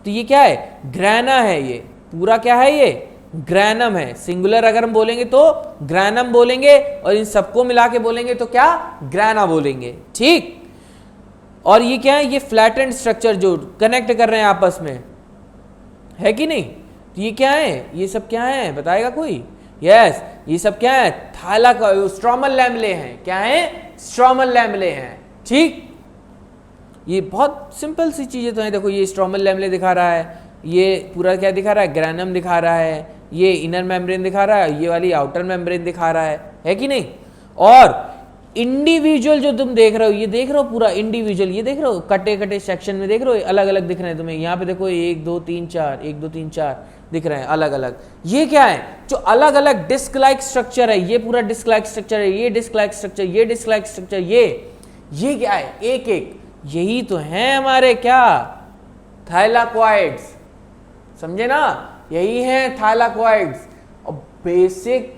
Speaker 1: तो ये क्या है, ग्रैना है, ये पूरा क्या है, ये ग्रैनम है। सिंगुलर अगर हम बोलेंगे तो ग्रैनम बोलेंगे और इन सबको मिला के बोलेंगे तो क्या, ग्रैना बोलेंगे, ठीक। और ये क्या है, ये फ्लैटेंड स्ट्रक्चर जो कनेक्ट कर रहे हैं आपस में, है कि नहीं। तो ये क्या है, ये सब क्या है, बताएगा कोई, यस, ये सब क्या है, स्ट्रोमल लैमेले हैं, क्या है, स्ट्रोमल लैमेले हैं, ठीक। ये बहुत सिंपल सी चीजें तो हैं। देखो ये स्ट्रोमल लैमेले दिखा रहा है, ये पूरा क्या दिखा रहा है, ग्रैनम दिखा रहा है, ये इनर मेम्ब्रेन दिखा रहा है, ये वाली आउटर मेम्ब्रेन दिखा रहा है कि नहीं। और इंडिविजुअल जो तुम देख रहे हो, ये देख रहे हो पूरा इंडिविजुअल, ये देख रहे हो कटे कटे सेक्शन में देख रहे हो, अलग अलग दिख रहे हैं तुम्हें। यहाँ पे देखो 1 2 3 4, 1 2 3 4 दिख रहे हैं अलग अलग। ये क्या है, जो अलग अलग डिस्क लाइक स्ट्रक्चर है, ये पूरा डिस्क लाइक स्ट्रक्चर है, ये डिस्क लाइक स्ट्रक्चर, ये डिस्क लाइक स्ट्रक्चर, ये क्या है, एक एक, यही तो है हमारे क्या, थाइलाकॉइड्स, समझे ना, यही है थाइलाकॉइड्स। और बेसिक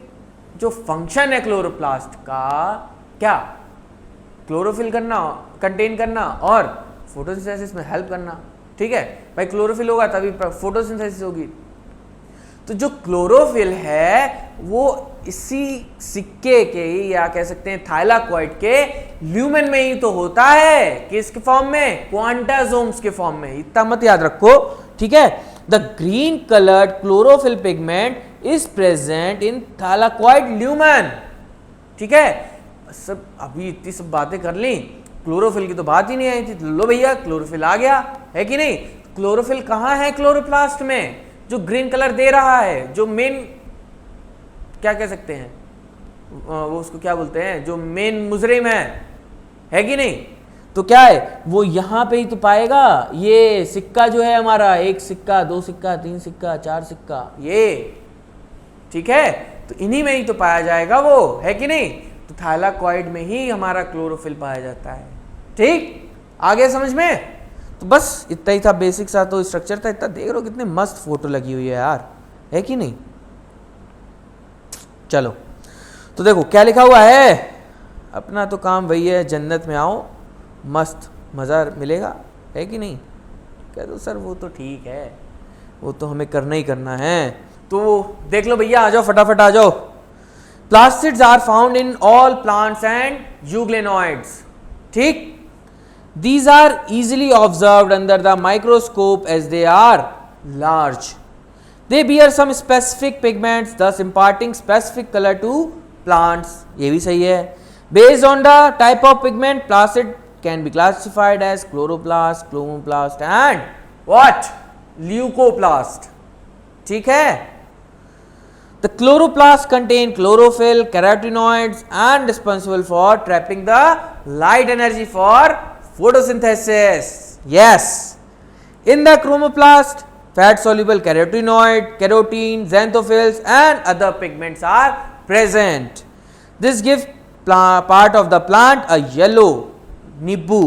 Speaker 1: जो फंक्शन है क्लोरोप्लास्ट का, क्या, क्लोरोफिल करना, कंटेन करना और फोटोसिंथेसिस में हेल्प करना, ठीक है भाई। क्लोरोफिल होगा तभी फोटोसिंथेसिस होगी। तो जो क्लोरोफिल है वो इसी सिक्के के, या कह सकते हैं थाइलाकॉइड के ल्यूमेन में ही तो होता है, किसके फॉर्म में, क्वांटासोम्स के फॉर्म में। इतना मत याद रखो, ठीक है। The green coloured chlorophyll pigment is present in thylakoid lumen, ठीक है। सब अभी इतनी सब बातें कर ली, क्लोरोफिल की तो बात ही नहीं आई थी। लो भैया, क्लोरोफिल आ गया, है कि नहीं। क्लोरोफिल कहाँ है क्लोरोप्लास्ट में, जो ग्रीन कलर दे रहा है, जो मेन, क्या कह सकते हैं वो, उसको क्या बोलते हैं, जो मेन मुजरिम है कि नहीं। तो क्या है, वो यहां पे ही तो पाएगा। ये सिक्का जो है हमारा, 1 सिक्का, 2 सिक्का, 3 सिक्का, 4 सिक्का, ये, ठीक है। तो इन्हीं में ही तो पाया जाएगा वो, है कि नहीं। तो थाइलाकॉइड में ही हमारा क्लोरोफिल पाया जाता है, ठीक। आगे समझ में। तो बस इतना ही था, बेसिक सा तो स्ट्रक्चर था। इतना देख रहे हो कितने मस्त फोटो लगी हुई है यार, है कि नहीं। चलो, तो देखो क्या लिखा हुआ है, अपना तो काम वही है, जन्नत में आओ, मस्त मज़ा मिलेगा, है कि नहीं? कह दो सर वो तो ठीक है, वो तो हमें करना ही करना है। तो देख लो भैया, आ जाओ फटाफट आ जाओ। Plastids are found in all plants and euglenoids, ठीक। These are easily observed under the microscope as they are large. They bear some specific pigments, thus imparting specific color to plants. ये भी सही है। Based on the type of pigment, plastid can be classified as chloroplast, chromoplast and what? Leucoplast. ठीक है? The chloroplast contain chlorophyll, carotenoids and responsible for trapping the light energy for photosynthesis. Yes. In the chromoplast, fat soluble carotenoid, carotene, xanthophylls and other pigments are present. This gives part of the plant a yellow, नींबू,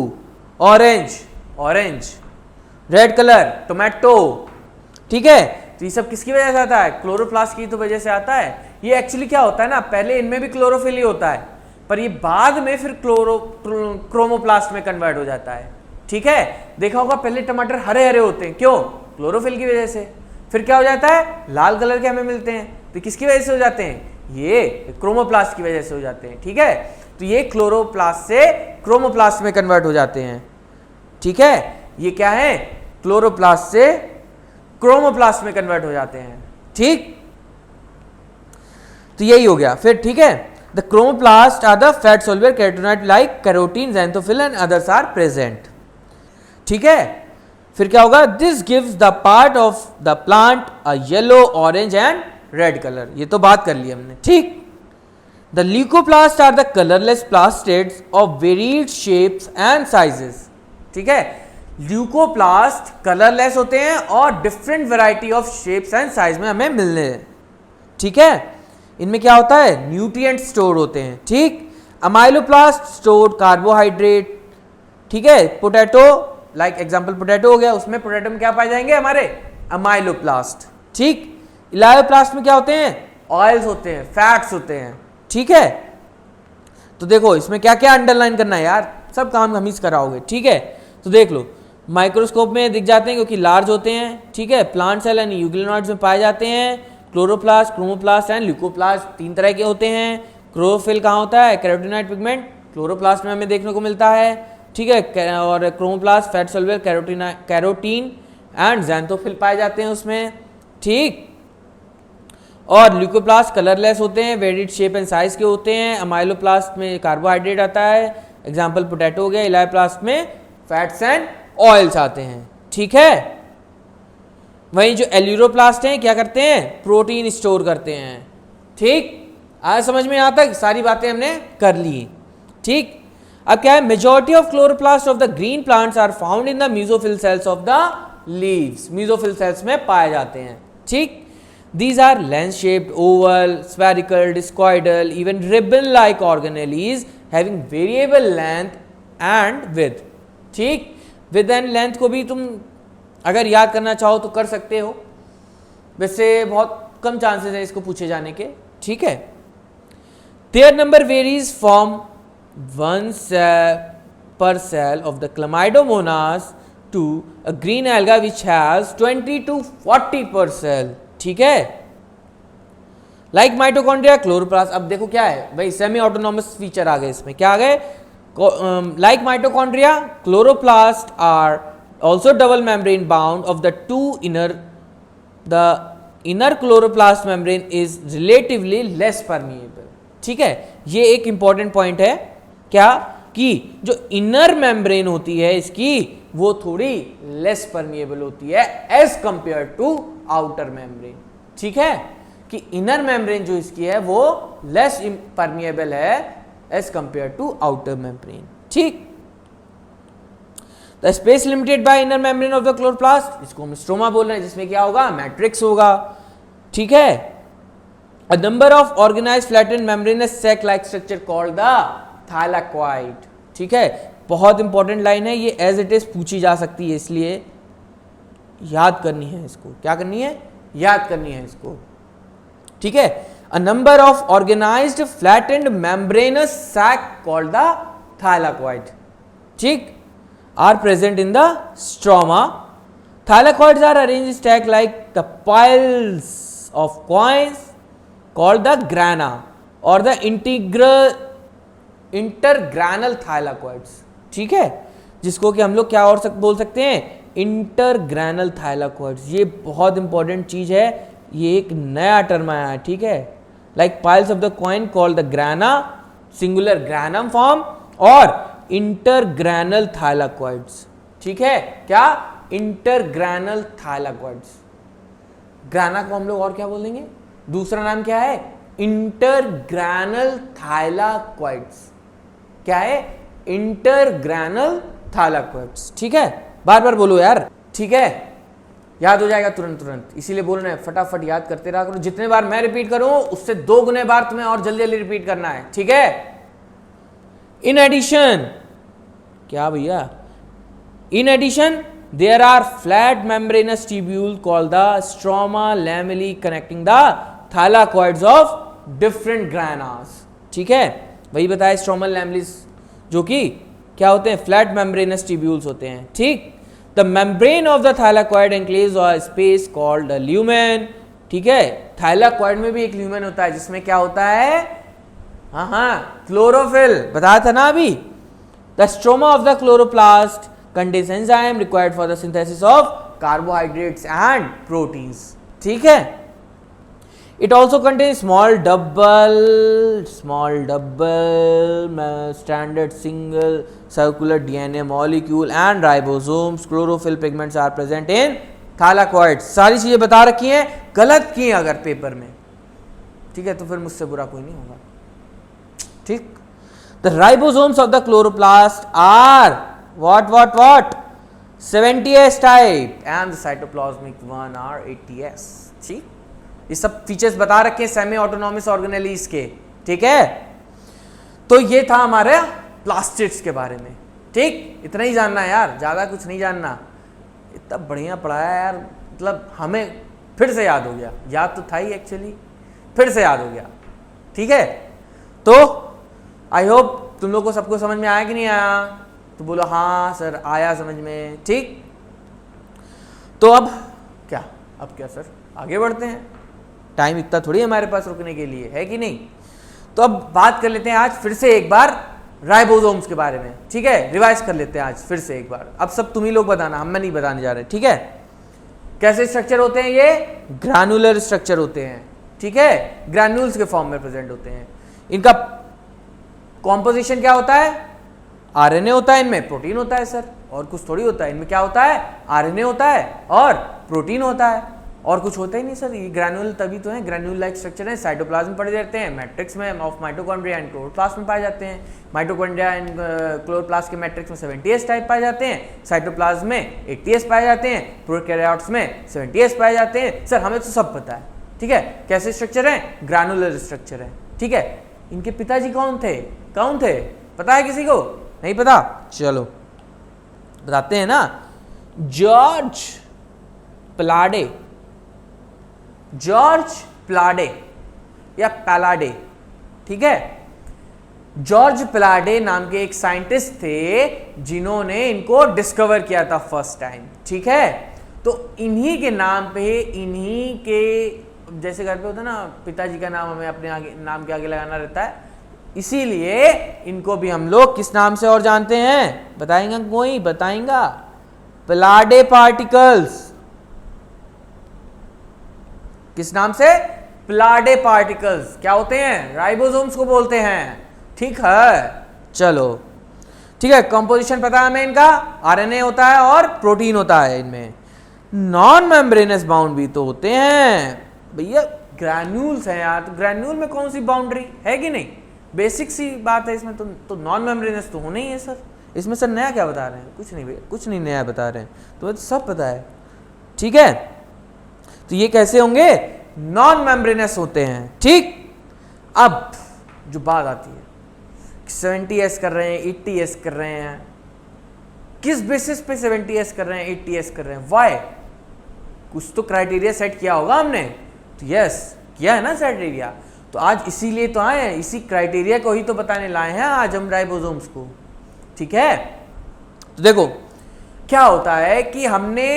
Speaker 1: orange, red color, tomato. ठीक है? तो ये सब किसकी वजह से आता है? क्लोरोप्लास्ट की तो वजह से आता है। ये एक्चुअली क्या होता है ना, पहले इनमें भी क्लोरोफिल ही होता है, पर ये बाद में फिर क्रोमोप्लास्ट में कन्वर्ट हो जाता है। ठीक है, देखा होगा पहले टमाटर हरे हरे होते हैं, क्यों? क्लोरोफिल की वजह से। फिर क्या हो जाता है? लाल कलर के हमें मिलते हैं। तो किसकी वजह से हो जाते हैं? ये क्रोमोप्लास्ट की वजह से हो जाते हैं। ठीक है, तो ये क्लोरोप्लास्ट से क्रोमोप्लास्ट में कन्वर्ट हो जाते हैं। ठीक है, ये क्या है? क्लोरोप्लास्ट से क्रोमोप्लास्ट में कन्वर्ट हो जाते हैं। ठीक, तो यही हो गया फिर। ठीक है, the chromoplast are the fat soluble carotenoid like carotene, xanthophyll and others are present. ठीक है, फिर क्या होगा? This gives the part of the plant a yellow, orange and red colour. ये तो बात कर ली हमने। ठीक, the leucoplast are the colourless plastids of varied shapes and sizes. ठीक है, ल्यूकोप्लास्ट कलरलेस होते हैं और different variety of shapes and size में हमें मिलने हैं। ठीक है, इनमें क्या होता है? न्यूट्रिएंट स्टोर होते हैं। ठीक, अमाइलोप्लास्ट स्टोर कार्बोहाइड्रेट। ठीक है, पोटैटो, लाइक एग्जांपल पोटैटो हो गया, उसमें पोटैटो में क्या पाए जाएंगे? हमारे अमाइलोप्लास्ट। ठीक, इलायोप्लास्ट में क्या होते हैं? ऑयल्स होते हैं, फैट्स होते हैं। ठीक है, तो देखो इसमें क्या क्या अंडरलाइन करना है यार, सब काम हम ही कराओगे। ठीक है, तो देख लो माइक्रोस्कोप में दिख जाते हैं क्योंकि लार्ज होते हैं। ठीक है, प्लांट सेल एंड यूग्लिनॉइड्स में पाए जाते हैं। क्लोरोप्लास्ट, क्रोमोप्लास्ट एंड ल्यूकोप्लास्ट तीन तरह के होते हैं। क्लोरोफिल कहाँ होता है? कैरोटीनॉइड पिगमेंट क्लोरोप्लास्ट में हमें देखने को मिलता है। ठीक है, और chromoplast fat soluble carotene and xanthophyll पाए जाते हैं उसमें। ठीक, और ल्यूकोप्लास्ट कलरलेस होते हैं, वेरिड शेप एंड साइज के होते हैं। अमाइलोप्लास्ट में कार्बोहाइड्रेट आता है, एग्जाम्पल पोटैटो हो गया। इलायोप्लास्ट में फैट्स एंड ऑयल्स आते हैं। ठीक है, वहीं जो एल्यूरोप्लास्ट हैं क्या करते हैं? प्रोटीन स्टोर करते हैं। ठीक, आज समझ में यहाँ तक सारी बातें हमने कर ली। ठीक, अब क्या है? Majority of chloroplast of the green plants are found in the mesophyll cells of the leaves. Mesophyll cells में पाए जाते हैं। ठीक, these are lens shaped, oval, spherical, discoidal, even ribbon like organelles having variable length and width. ठीक, with and length को भी तुम अगर याद करना चाहो तो कर सकते हो, वैसे बहुत कम चांसेस है इसको पूछे जाने के। ठीक है, their number varies from 1 cell per cell of the Chlamydomonas to a green alga which has 20 to 40 per cell. ठीक है, लाइक माइटोकॉन्ड्रिया, क्लोरोप्लास्ट। अब देखो क्या है भाई, सेमी ऑटोनॉमस फीचर आ गए इसमें। क्या आ गए? Like mitochondria, chloroplast are also double membrane bound of the two inner. The inner chloroplast membrane is relatively less permeable. ठीक है, ये एक इंपॉर्टेंट पॉइंट है। क्या? कि जो इनर मेम्ब्रेन होती है इसकी, वो थोड़ी लेस परमिएबल होती है as compare to outer membrane. ठीक है, कि इनर मेम्ब्रेन जो इसकी है वो लेस परमिएबल है as compare to outer membrane. ठीक, the space limited by inner membrane of the chloroplast, इसको हम स्ट्रोमा बोल रहे हैं, जिसमें क्या होगा? मैट्रिक्स होगा। ठीक है, a number of organised flattened membranous sac like structure called the thylakoid. ठीक है, बहुत इंपॉर्टेंट लाइन है ये, एज इट इज पूछी जा सकती है, इसलिए याद करनी है इसको। क्या करनी है? याद करनी है इसको। ठीक है, a number of organised flattened membranous sac called the thylakoid, ठीक, are present in the stroma. Thylakoids are arranged stacked like the piles of coins called the grana or the intergranal thylakoids, ठीक है, जिसको कि हम लोग क्या और बोल सकते हैं, इंटरग्रैनल थाइलाकॉइड्स. ये बहुत इंपॉर्टेंट चीज है, ये एक नया टर्म आया है, ठीक है. Like piles of the coin called the ग्राना, singular granum form, और इंटरग्रैनल थाइलाकॉइड्स, ठीक है. क्या? इंटरग्रैनल थाइलाकॉइड्स. ग्राना को हम लोग और क्या बोल देंगे, दूसरा नाम क्या है, इंटरग्रैनल थाइलाकॉइड्स. क्या है? इंटरग्रैनल थाइलाकॉइड्स, ठीक है. बार बार बोलो यार, ठीक है, याद हो जाएगा तुरंत तुरंत, इसीलिए बोल रहे हैं फटाफट याद करते रहा करो. जितने बार मैं रिपीट करूं उससे 2 गुने बार तुम्हें और जल्दी जल्दी रिपीट करना है, ठीक है. इन एडिशन, क्या भैया, in addition there are flat membranous tubules called the stroma lamellae connecting the thylakoids of different granas, ठीक है. वही बताया stromal lamellae जो कि क्या होते हैं, flat membranous tubules होते हैं, ठीक. the membrane of the thylakoid enclaves a space called the lumen, ठीक है. thylakoid में भी एक lumen होता है जिसमें क्या होता है, हाँ क्लोरोफिल बताया था ना अभी. the stroma of the chloroplast contains enzyme required for the synthesis of carbohydrates and proteins, ठीक है. it also contains small double stranded single circular DNA molecule and ribosomes. chlorophyll pigments are present in thylakoids. सारी चीजें बता रखी हैं, गलत की अगर पेपर में, ठीक है, तो फिर मुझसे बुरा कोई नहीं होगा, ठीक. the ribosomes of the chloroplast are what 70s type and the cytoplasmic one are 80s, ठीक. ये सब फीचर्स बता रखे हैं सेमी ऑटोनॉमस ऑर्गेनेलीज के, ठीक है. तो ये था हमारे प्लास्टिड्स के बारे में, ठीक. इतना ही जानना है यार, ज्यादा कुछ नहीं जानना. इतना बढ़िया पढ़ाया यार, मतलब हमें फिर से याद हो गया, याद तो था ही एक्चुअली, फिर से याद हो गया, ठीक है. तो आई होप तुम लोग को सबको समझ में आया कि नहीं आया, तो बोलो हाँ सर आया समझ में, ठीक. तो अब क्या सर आगे बढ़ते हैं, टाइम इतना थोड़ी हमारे पास रुकने के लिए है कि नहीं. तो अब बात कर लेते हैं आज फिर से एक बार राइबोसोम्स के बारे में, ठीक है. रिवाइज कर लेते हैं आज फिर से एक बार. अब सब तुम ही लोग बताना, हम नहीं बताने जा रहे, ठीक है. कैसे स्ट्रक्चर होते हैं, ये ग्रानुलर स्ट्रक्चर होते हैं, ठीक है. ग्रैन्यूल्स के फॉर्म में प्रेजेंट होते हैं. इनका कॉम्पोजिशन क्या होता है, आरएनए होता है, इनमें प्रोटीन होता है सर, और कुछ थोड़ी होता है. इनमें क्या होता है, आरएनए होता है और प्रोटीन होता है, और कुछ होता ही नहीं सर. ये ग्रैन्यूल तभी तो है, ग्रैन्यूल लाइक स्ट्रक्चर है. साइटोप्लाज्म पड़े रहते हैं, मैट्रिक्स में ऑफ माइटोकॉन्ड्रिया एंड क्लोरोप्लास्ट में पाए जाते हैं. माइटोकॉन्ड्रिया एंड क्लोरोप्लास्ट के मैट्रिक्स में 70s टाइप पाए जाते हैं, साइटोप्लाज्म में 80s पाए जाते हैं, प्रोकैरियोट्स में 70s पाए जाते हैं. सर हमें तो सब पता है, ठीक है. कैसे स्ट्रक्चर है, ग्रैनुलर स्ट्रक्चर है, ठीक है. इनके पिताजी कौन थे पता है किसी को, नहीं पता, चलो बताते हैं ना. जॉर्ज प्लाडे या पैलाडे, ठीक है. जॉर्ज प्लाडे नाम के एक साइंटिस्ट थे जिन्होंने इनको डिस्कवर किया था फर्स्ट टाइम, ठीक है. तो इन्हीं के नाम पे, इन्हीं के जैसे घर पे होता है ना, पिताजी का नाम हमें अपने आगे नाम के आगे लगाना रहता है, इसीलिए इनको भी हम लोग किस नाम से और जानते हैं, बताएंगा कोई, बताएंगा, प्लाडे पार्टिकल्स. किस नाम से, प्लाडे पार्टिकल्स. क्या होते हैं, राइबोसोम्स को बोलते हैं, ठीक है. चलो ठीक है. कंपोजिशन पता है हमें इनका, आरएनए होता है और प्रोटीन होता है. इनमें नॉन मेम्ब्रेनस बाउंड भी तो होते हैं भैया, ग्रैन्यूल्स हैं यार. तो ग्रैन्यूल में कौन सी बाउंड्री है कि नहीं, बेसिक सी बात है इसमें. तो नॉन मेम्ब्रेनस तो होना ही है सर. इसमें सर नया क्या बता रहे हैं, कुछ नहीं भैया, कुछ नहीं नया बता रहे हैं, तुम्हें तो सब पता है, ठीक है. तो ये कैसे होंगे, नॉन मेम्ब्रेनस होते हैं, ठीक. अब जो बात आती है 70s कर रहे हैं, 80s कर रहे हैं, किस बेसिस पे 70s कर रहे हैं, 80s कर रहे हैं, वाई, कुछ तो क्राइटेरिया सेट किया होगा हमने. तो यस किया है ना क्राइटेरिया. तो आज इसीलिए तो आए हैं, इसी क्राइटेरिया को ही तो बताने लाए हैं आज हम राइबोसोम्स को, ठीक है। तो देखो क्या होता है कि हमने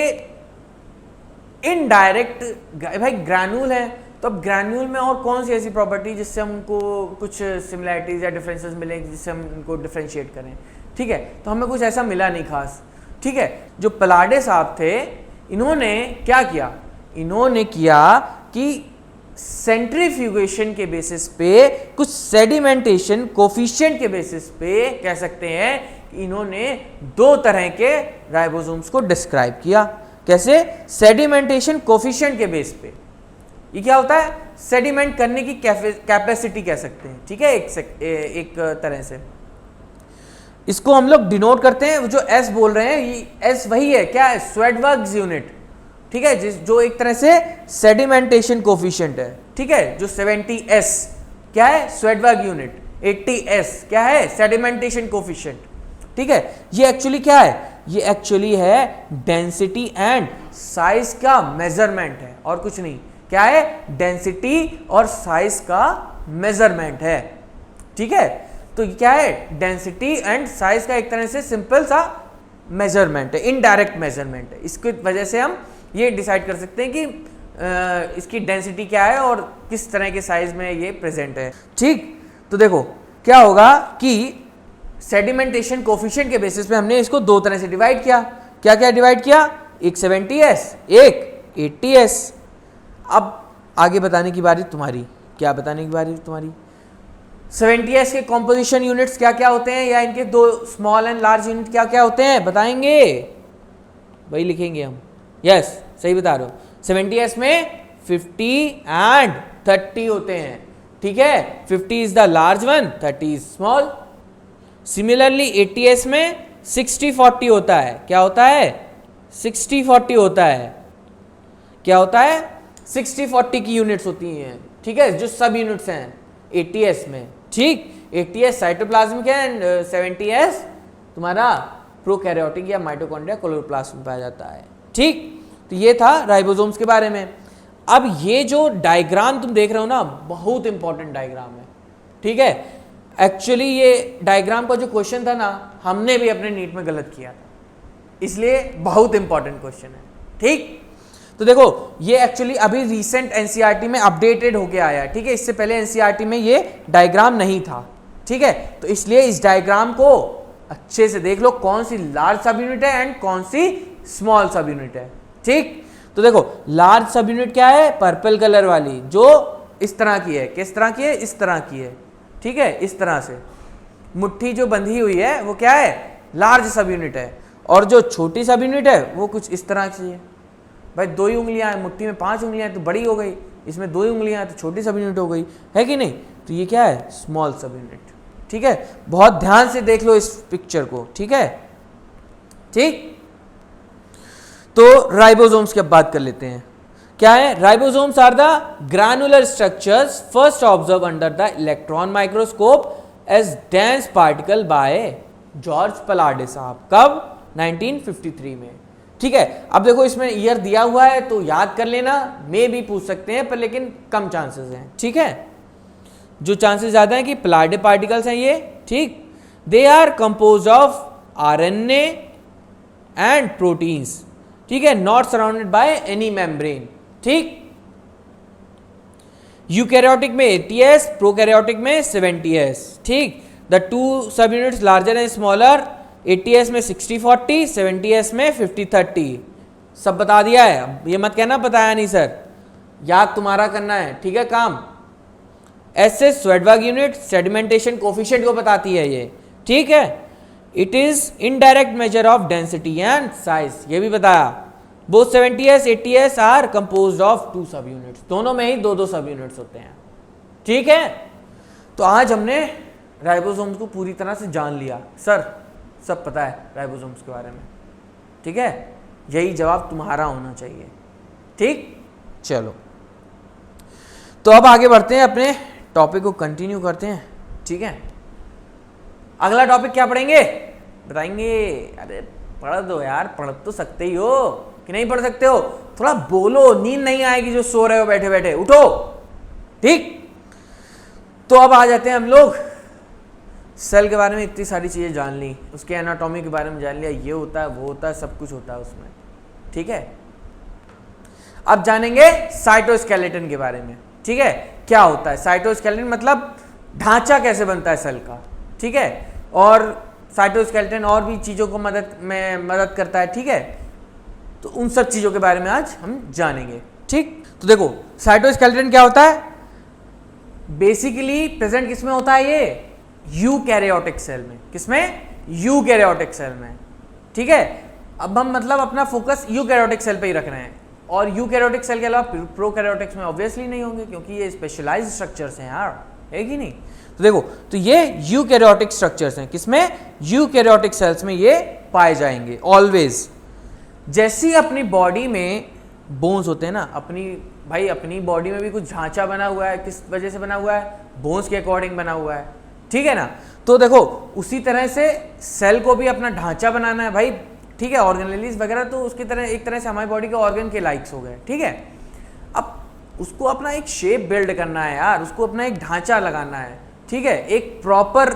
Speaker 1: इनडायरेक्ट, भाई ग्रैन्यूल है तो अब ग्रैन्यूल में और कौन सी ऐसी प्रॉपर्टी जिससे हमको कुछ सिमिलैरिटीज या डिफरेंसेस मिले जिससे हम इनको डिफरेंशिएट करें, ठीक है। तो हमें कुछ ऐसा मिला नहीं खास, ठीक है। जो पलाडे साहब थे इन्होंने क्या किया, इन्होंने किया कि सेंट्रीफ्यूगेशन के बेसिस पे, कुछ सेडिमेंटेशन कोफिशिएंट के बेसिस पे कह सकते हैं कि इन्होंने दो तरह के राइबोसोम्स को डिस्क्राइब किया। कैसे? सेडिमेंटेशन कोफिशिएंट के बेस पे। ये क्या होता है? सेडिमेंट करने की कैपेसिटी कह सकते हैं, ठीक है, एक तरह से। इसको हम लोग डिनोट करते हैं, जो एस बोल रहे हैं ये एस वही है, क्या है? स्वेडबर्ग्स यूनिट, ठीक है, जो एक तरह से सेडिमेंटेशन कोफिशिएंट है, ठीक है। जो 70s क्या है? Svedberg unit. 80s क्या है? सेडिमेंटेशन कोफिशिएंट, ठीक है। ये एक्चुअली क्या है? ये एक्चुअली है डेंसिटी एंड साइज का मेजरमेंट है और कुछ नहीं। क्या है? डेंसिटी और साइज का मेजरमेंट है, ठीक है। तो ये क्या है? डेंसिटी एंड साइज का एक तरह से सिंपल सा मेजरमेंट है, इनडायरेक्ट मेजरमेंट है। इसकी वजह से हम ये डिसाइड कर सकते हैं कि इसकी डेंसिटी क्या है और किस तरह के साइज में ये प्रेजेंट है, ठीक। तो देखो क्या होगा कि सेडिमेंटेशन कोफिशिएंट के बेसिस पे हमने इसको दो तरह से डिवाइड किया। क्या क्या डिवाइड किया? एक 70s, एक 80s। अब आगे बताने की बारी तुम्हारी। क्या बताने की बारी तुम्हारी? 70s के कॉम्पोजिशन यूनिट्स क्या क्या होते हैं, या इनके दो स्मॉल एंड लार्ज यूनिट क्या क्या होते हैं बताएंगे, वही लिखेंगे हम। यस, सही बता रहे हो। 70s में 50 एंड 30 होते हैं, ठीक है। 50 is the large one, 30 is small. Similarly 80s में 60-40 होता है। क्या होता है? 60-40 होता है। क्या होता है? 60-40 की यूनिट्स होती हैं, ठीक है, जो सब यूनिट्स हैं 80s में, ठीक। 80s साइटोप्लाज्मिक है एंड 70s तुम्हारा प्रोकैरियोटिक या माइटोकॉन्ड्रिया क्लोरोप्लास्ट में पाया जाता है, ठीक। तो ये था राइबोसोम्स के बारे में। अब ये जो डायग्राम तुम देख रहे हो ना, बहुत इंपॉर्टेंट डायग्राम है, ठीक है। एक्चुअली ये डायग्राम का जो क्वेश्चन था ना, हमने भी अपने नीट में गलत किया था, इसलिए बहुत इंपॉर्टेंट क्वेश्चन है, ठीक। तो देखो ये एक्चुअली अभी रिसेंट एनसीईआरटी में अपडेटेड होके आया है, ठीक है। इससे पहले एनसीईआरटी में ये डायग्राम नहीं था, ठीक है। तो इसलिए इस डायग्राम को अच्छे से देख लो, कौन सी लार्ज सब यूनिट है एंड कौन सी स्मॉल सब यूनिट है, ठीक। तो देखो लार्ज सब यूनिट क्या है? पर्पल कलर वाली, जो इस तरह की है। किस तरह की है? इस तरह की है, ठीक है। इस तरह से मुट्ठी जो बंधी हुई है वो क्या है? लार्ज सब यूनिट है। और जो छोटी सब यूनिट है वो कुछ इस तरह की है। भाई 2 ही उंगलियां हैं, मुट्ठी में 5 उंगलियां हैं तो बड़ी हो गई, इसमें 2 ही उंगलियां हैं तो छोटी सब यूनिट हो गई, है कि नहीं। तो ये क्या है? स्मॉल सब यूनिट, ठीक है। बहुत ध्यान से देख लो इस पिक्चर को, ठीक है, ठीक। तो राइबोसोम्स की अब बात कर लेते हैं। क्या है? Ribosomes are the granular structures first observe under the electron microscope as dense particle by George Palade साहब। कब? 1953 में, ठीक है। अब देखो इसमें ईयर दिया हुआ है तो याद कर लेना, मे भी पूछ सकते हैं पर लेकिन कम चांसेस हैं, ठीक है। जो चांसेस ज्यादा है कि पलाडे पार्टिकल्स हैं ये, ठीक। They are composed of RNA and proteins, ठीक है, not surrounded by any membrane, ठीक। यूकैरियोटिक में 80s, प्रोकैरियोटिक में 70s, ठीक। The two subunits larger and smaller, 80s में 60-40, 70s में 50-30। सब बता दिया है, अब ये मत कहना बताया नहीं सर, याद तुम्हारा करना है, ठीक है काम। ऐसे स्वेडबर्ग यूनिट सेडिमेंटेशन कोफिशिएंट को बताती है ये, ठीक है। It is indirect measure of density and size, ये भी बताया। Both 70s 80s are composed of 2 सब यूनिट्स, दोनों में ही 2-2 सब यूनिट्स होते हैं, ठीक है। तो आज हमने राइबोसोम्स को पूरी तरह से जान लिया। सर सब पता है राइबोसोम्स के बारे में, ठीक है। यही जवाब तुम्हारा होना चाहिए, ठीक। चलो तो अब आगे बढ़ते हैं, अपने टॉपिक को कंटिन्यू करते हैं, ठीक है। अगला टॉपिक क्या पढ़ेंगे बताएंगे? अरे पढ़ दो यार, पढ़ तो सकते ही हो कि नहीं पढ़ सकते हो? थोड़ा बोलो, नींद नहीं आएगी जो सो रहे हो बैठे बैठे, उठो, ठीक। तो अब आ जाते हैं हम लोग सेल के बारे में। इतनी सारी चीज़ें जान ली, उसके एनाटॉमी के बारे में जान लिया, ये होता है वो होता है, सब कुछ होता है उसमें, ठीक है। अब जानेंगे साइटोस्केलेटन के बारे में, ठीक है। क्या होता है साइटोस्केलेटन, मतलब ढांचा कैसे बनता है सेल का, ठीक है। और साइटोस्केलेटन और भी चीज़ों को मदद करता है, ठीक है। तो उन सब चीज़ों के बारे में आज हम जानेंगे, ठीक। तो देखो साइटोस्केलेटन क्या होता है, बेसिकली प्रेजेंट किसमें होता है, ये यूकैरियोटिक सेल में। किसमें, यूकैरियोटिक सेल में, ठीक है। अब हम मतलब अपना फोकस यूकैरियोटिक सेल पे ही रख रहे हैं, और यूकैरियोटिक सेल के अलावा प्रोकैरियोटिक्स में ऑब्वियसली नहीं होंगे, क्योंकि ये स्पेशलाइज्ड स्ट्रक्चर्स हैं यार, है कि नहीं। तो देखो, तो ये यूकैरियोटिक स्ट्रक्चर्स हैं, किसमें, यूकैरियोटिक सेल्स में ये पाए जाएंगे ऑलवेज। जैसी अपनी बॉडी में बोन्स होते हैं ना, अपनी बॉडी में भी कुछ ढांचा बना हुआ है, किस वजह से बना हुआ है, बोन्स के अकॉर्डिंग बना हुआ है, ठीक है ना। तो देखो उसी तरह से सेल को भी अपना ढांचा बनाना है भाई, ठीक है। ऑर्गेनेलीज वगैरह तो उसकी तरह एक तरह से हमारी बॉडी के ऑर्गन के लाइक्स हो गए, ठीक है। अब उसको अपना एक शेप बिल्ड करना है यार, उसको अपना एक ढांचा लगाना है, ठीक है। एक प्रॉपर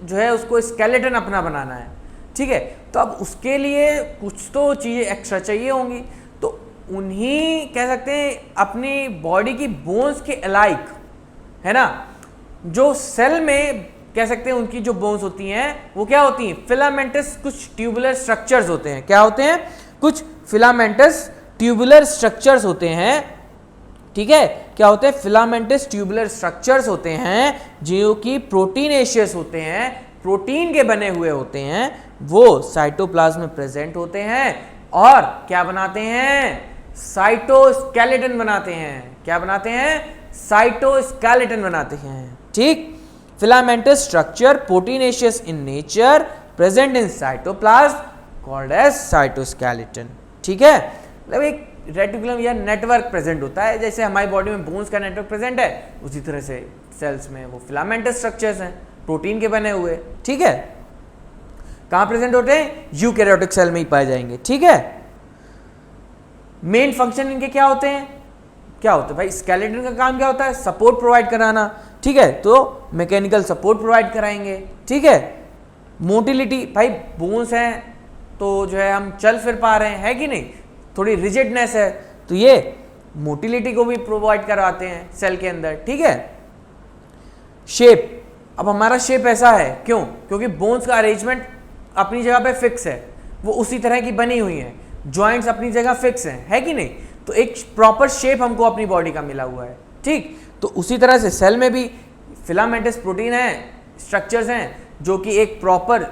Speaker 1: जो है उसको स्केलेटन अपना बनाना है, ठीक है। तो अब उसके लिए कुछ तो चीज़ें एक्स्ट्रा चाहिए होंगी, तो उन्हीं कह सकते हैं अपनी बॉडी की बोन्स के अलाइक, है ना। जो सेल में कह सकते हैं उनकी जो बोन्स होती हैं वो क्या होती हैं, फिलामेंटस कुछ ट्यूबुलर स्ट्रक्चर्स होते हैं। क्या होते हैं, कुछ फिलामेंटस ट्यूबुलर स्ट्रक्चर्स होते हैं, ठीक है। क्या होते हैं, फिलामेंटस ट्यूबुलर स्ट्रक्चर्स होते हैं जो कि प्रोटीनेशियस होते हैं, प्रोटीन के बने हुए होते हैं, वो साइटोप्लाज्म में प्रेजेंट होते हैं और क्या बनाते हैं, साइटोस्केलेटन बनाते हैं। क्या बनाते हैं, साइटोस्केलेटन बनाते हैं, ठीक। Filamentous structure proteinaceous in nature present in cytoplasm called as cytoskeleton, ठीक है। मतलब एक रेटिकुलम या नेटवर्क प्रेजेंट होता है, जैसे हमारी बॉडी में बोन्स का नेटवर्क प्रेजेंट है, उसी तरह से सेल्स में वो फिलामेंटस स्ट्रक्चर्स हैं, प्रोटीन के बने हुए, ठीक है। कहां प्रेजेंट होते हैं, यूकैरियोटिक सेल में ही पाए जाएंगे, ठीक है। मेन फंक्शन इनके क्या होते हैं, क्या होता है भाई, स्केलेटन का काम क्या होता है, सपोर्ट प्रोवाइड कराना, ठीक है। तो मैकेनिकल सपोर्ट प्रोवाइड कराएंगे, ठीक है। मोटिलिटी, भाई बोन्स हैं तो जो है हम चल फिर पा रहे हैं, है कि नहीं, थोड़ी रिजिडनेस है तो ये मोटिलिटी को भी प्रोवाइड करवाते हैं सेल के अंदर, ठीक है। शेप, अब हमारा शेप ऐसा है क्यों, क्योंकि बोन्स का अरेंजमेंट अपनी जगह पे फिक्स है, वो उसी तरह की बनी हुई है, जॉइंट्स अपनी जगह फिक्स हैं, है कि नहीं। तो एक प्रॉपर शेप हमको अपनी बॉडी का मिला हुआ है, ठीक। तो उसी तरह से सेल में भी फिलामेंटस प्रोटीन है, स्ट्रक्चर्स हैं जो कि एक प्रॉपर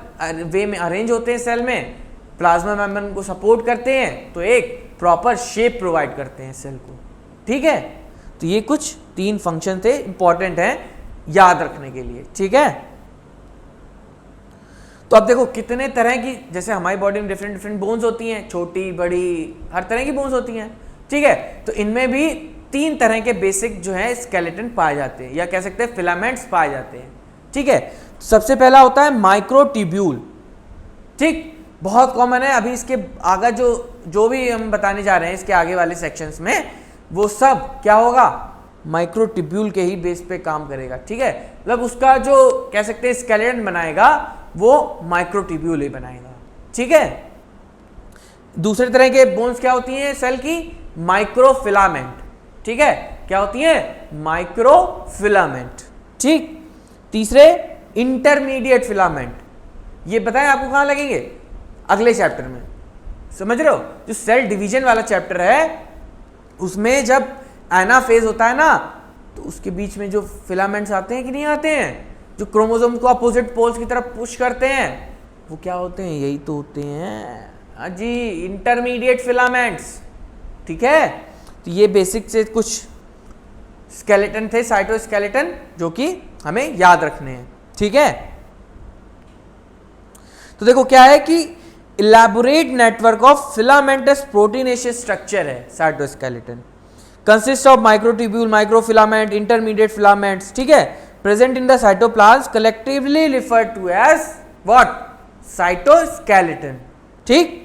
Speaker 1: वे में अरेंज होते हैं सेल में, प्लाज्मा मेम्ब्रेन को सपोर्ट करते हैं, तो एक प्रॉपर शेप प्रोवाइड करते हैं सेल को, ठीक है। तो ये कुछ 3 फंक्शन थे, इंपॉर्टेंट हैं याद रखने के लिए, ठीक है। तो अब देखो कितने तरह की, जैसे हमारी बॉडी में डिफरेंट बोन्स होती हैं, छोटी बड़ी हर तरह की बोन्स होती हैं, ठीक है। तो इनमें भी 3 तरह के बेसिक जो है स्केलेटन पाए जाते हैं, या कह सकते हैं फिलामेंट्स पाए जाते हैं, ठीक है। सबसे पहला होता है माइक्रोट्यूब्यूल, ठीक, बहुत कॉमन है। अभी इसके आगे जो भी हम बताने जा रहे हैं इसके आगे वाले सेक्शंस में, वो सब क्या होगा, माइक्रोट्यूब्यूल के ही बेस पे काम करेगा, ठीक है। मतलब उसका जो कह सकते हैं स्केलेटन बनाएगा वो माइक्रोट्यूब्यूल ही बनाएगा, ठीक है। दूसरे तरह के बोन्स क्या होती हैं सेल की, माइक्रोफिलामेंट, ठीक है। क्या होती है, माइक्रोफिलामेंट, ठीक। तीसरे इंटरमीडिएट फिलामेंट, ये बताएं आपको कहां लगेंगे, अगले चैप्टर में, समझ रहे हो। जो सेल डिवीजन वाला चैप्टर है उसमें जब एनाफेज होता है ना, तो उसके बीच में जो फिलामेंट्स आते हैं कि नहीं आते हैं, जो क्रोमोसोम को अपोजिट पोल्स की तरफ पुश करते हैं, वो क्या होते हैं, यही तो होते हैं जी, इंटरमीडिएट फिलामेंट्स, ठीक है। तो ये बेसिक से कुछ स्केलेटन थे, साइटोस्केलेटन, जो कि हमें याद रखने हैं, ठीक है। तो देखो क्या है कि elaborate network of filamentous proteinaceous structure है cytoskeleton, consist of microtubule, microfilament, intermediate filaments, ठीक है, present in the cytoplasm, collectively referred to as what, cytoskeleton, ठीक।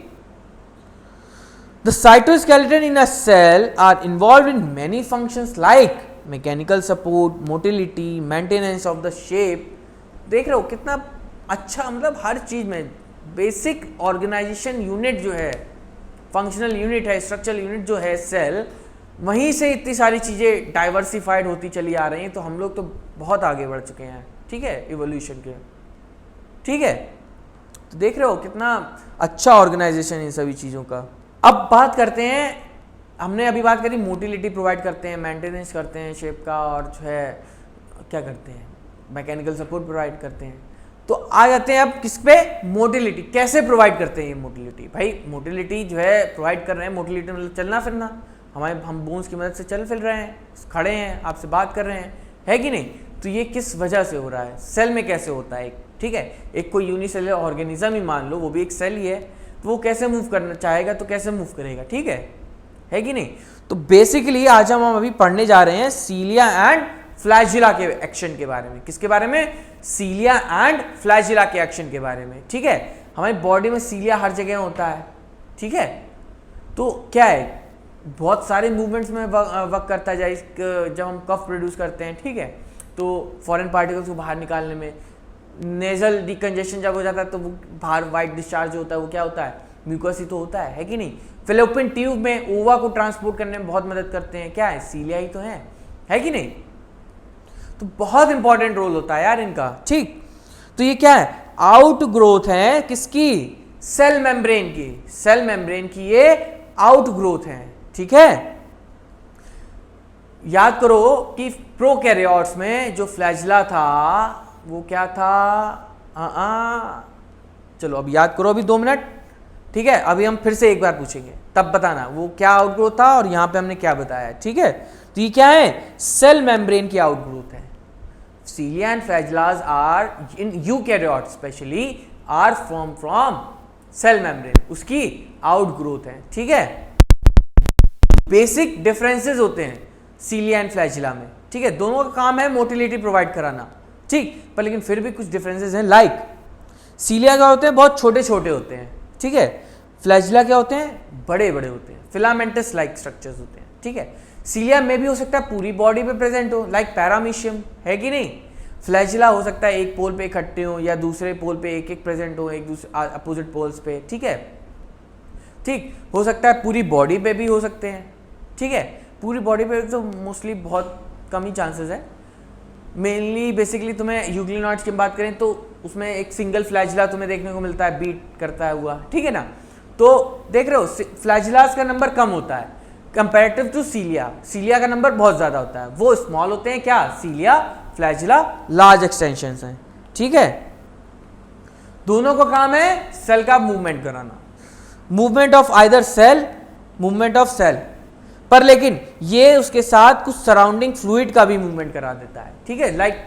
Speaker 1: The cytoskeleton in a cell are involved in many functions like mechanical support, motility, maintenance of the shape. देख रहे हो कितना अच्छा, मतलब हर चीज़ में बेसिक ऑर्गेनाइजेशन यूनिट जो है, फंक्शनल यूनिट है, स्ट्रक्चरल यूनिट जो है सेल, वहीं से इतनी सारी चीज़ें डाइवर्सिफाइड होती चली आ रही हैं। तो हम लोग तो बहुत आगे बढ़ चुके हैं, ठीक है, इवोल्यूशन के, ठीक है। तो देख रहे हो कितना अच्छा ऑर्गेनाइजेशन इन सभी चीज़ों का। अब बात करते हैं, हमने अभी बात करी मोटिलिटी प्रोवाइड करते हैं, मेंटेनेंस करते हैं शेप का, और जो है क्या करते हैं, मैकेनिकल सपोर्ट प्रोवाइड करते हैं। तो आ जाते हैं अब किस पे, मोटिलिटी। कैसे प्रोवाइड करते हैं ये मोटिलिटी? भाई मोटिलिटी जो है प्रोवाइड कर रहे हैं, मोटिलिटी मतलब चलना फिरना, हम बोन्स की मदद से चल फिर रहे हैं, खड़े हैं, आपसे बात कर रहे हैं, है कि नहीं? तो ये किस वजह से हो रहा है, सेल में कैसे होता है, ठीक है। एक कोई यूनिसेलुलर ऑर्गेनिज्म ही मान लो, वो भी एक सेल ही है, तो वो कैसे मूव करना चाहेगा, तो कैसे मूव करेगा, ठीक है कि नहीं? तो बेसिकली आज हम अभी पढ़ने जा रहे हैं सीलिया एंड फ्लैजिला के एक्शन के बारे में। किसके बारे में? सीलिया एंड फ्लैजिला के एक्शन के बारे में, ठीक है। हमारी बॉडी में सीलिया हर जगह होता है, ठीक है। तो क्या है, बहुत सारे मूवमेंट्स में वर्क करता है, जब हम कफ प्रोड्यूस करते हैं, ठीक है, तो फॉरेन पार्टिकल्स को बाहर निकालने में। नेजल डिकंजेशन जब हो जाता है तो वो बाहर वाइट डिस्चार्ज होता है, वो क्या होता है, म्यूकस ही तो होता है कि नहीं। फेलोपियन ट्यूब में ओवा को ट्रांसपोर्ट करने में बहुत मदद करते हैं, क्या है, सीलिया ही तो है कि नहीं। तो बहुत इंपॉर्टेंट रोल होता है यार इनका, ठीक। तो ये क्या है, आउट ग्रोथ है किसकी, सेल मेम्ब्रेन की, सेल मेम्ब्रेन की ये आउट ग्रोथ है, ठीक है। याद करो कि प्रोकैरियोट्स में जो फ्लैजिला था वो क्या था, चलो अब याद करो, अभी 2 मिनट, ठीक है। अभी हम फिर से एक बार पूछेंगे, तब बताना वो क्या आउटग्रोथ था और यहां पे हमने क्या बताया, ठीक है। तो ये क्या है, सेल मेम्ब्रेन की आउटग्रोथ है। Cilia and flagellas are in eukaryotes specially are form from cell membrane, उसकी आउटग्रोथ है, ठीक है। बेसिक डिफरेंसेस होते हैं सीलिया एंड फ्लैजिला में, ठीक है। दोनों का काम है मोटिलिटी प्रोवाइड कराना, ठीक, पर लेकिन फिर भी कुछ डिफरेंसेस हैं। लाइक सीलिया क्या होते हैं, बहुत छोटे छोटे होते हैं, ठीक है। फ्लैजिला क्या होते हैं, बड़े बड़े होते हैं, फिलामेंटस लाइक स्ट्रक्चर्स होते हैं, ठीक है। सीलिया में भी हो सकता है पूरी बॉडी पे प्रेजेंट हो, लाइक पैरामीशियम, है कि नहीं। फ्लैजिला हो सकता है एक पोल पे इकट्ठे हो या दूसरे पोल पे एक एक प्रेजेंट हो, एक दूसरे अपोजिट पोल्स पे, ठीक है, ठीक। हो सकता है पूरी बॉडी पे भी हो सकते हैं, ठीक है। पूरी बॉडी पे तो मोस्टली बहुत कम ही चांसेस है। मेनली बेसिकली तुम्हें यूग्लिनॉइड्स की बात करें तो उसमें एक सिंगल फ्लैजिला तुम्हें देखने को मिलता है, बीट करता है हुआ, ठीक है ना। तो देख रहे हो फ्लैजिलास का नंबर कम होता है कंपैरेटिव टू सीलिया, सीलिया का नंबर बहुत ज्यादा होता है, वो स्मॉल होते हैं, क्या, सीलिया, फ्लैजिला लार्ज एक्सटेंशंस हैं, ठीक है। दोनों का काम है सेल का मूवमेंट कराना, movement of either cell, movement of cell, पर लेकिन ये उसके साथ कुछ सराउंडिंग फ्लूइड का भी मूवमेंट करा देता है, ठीक है। लाइक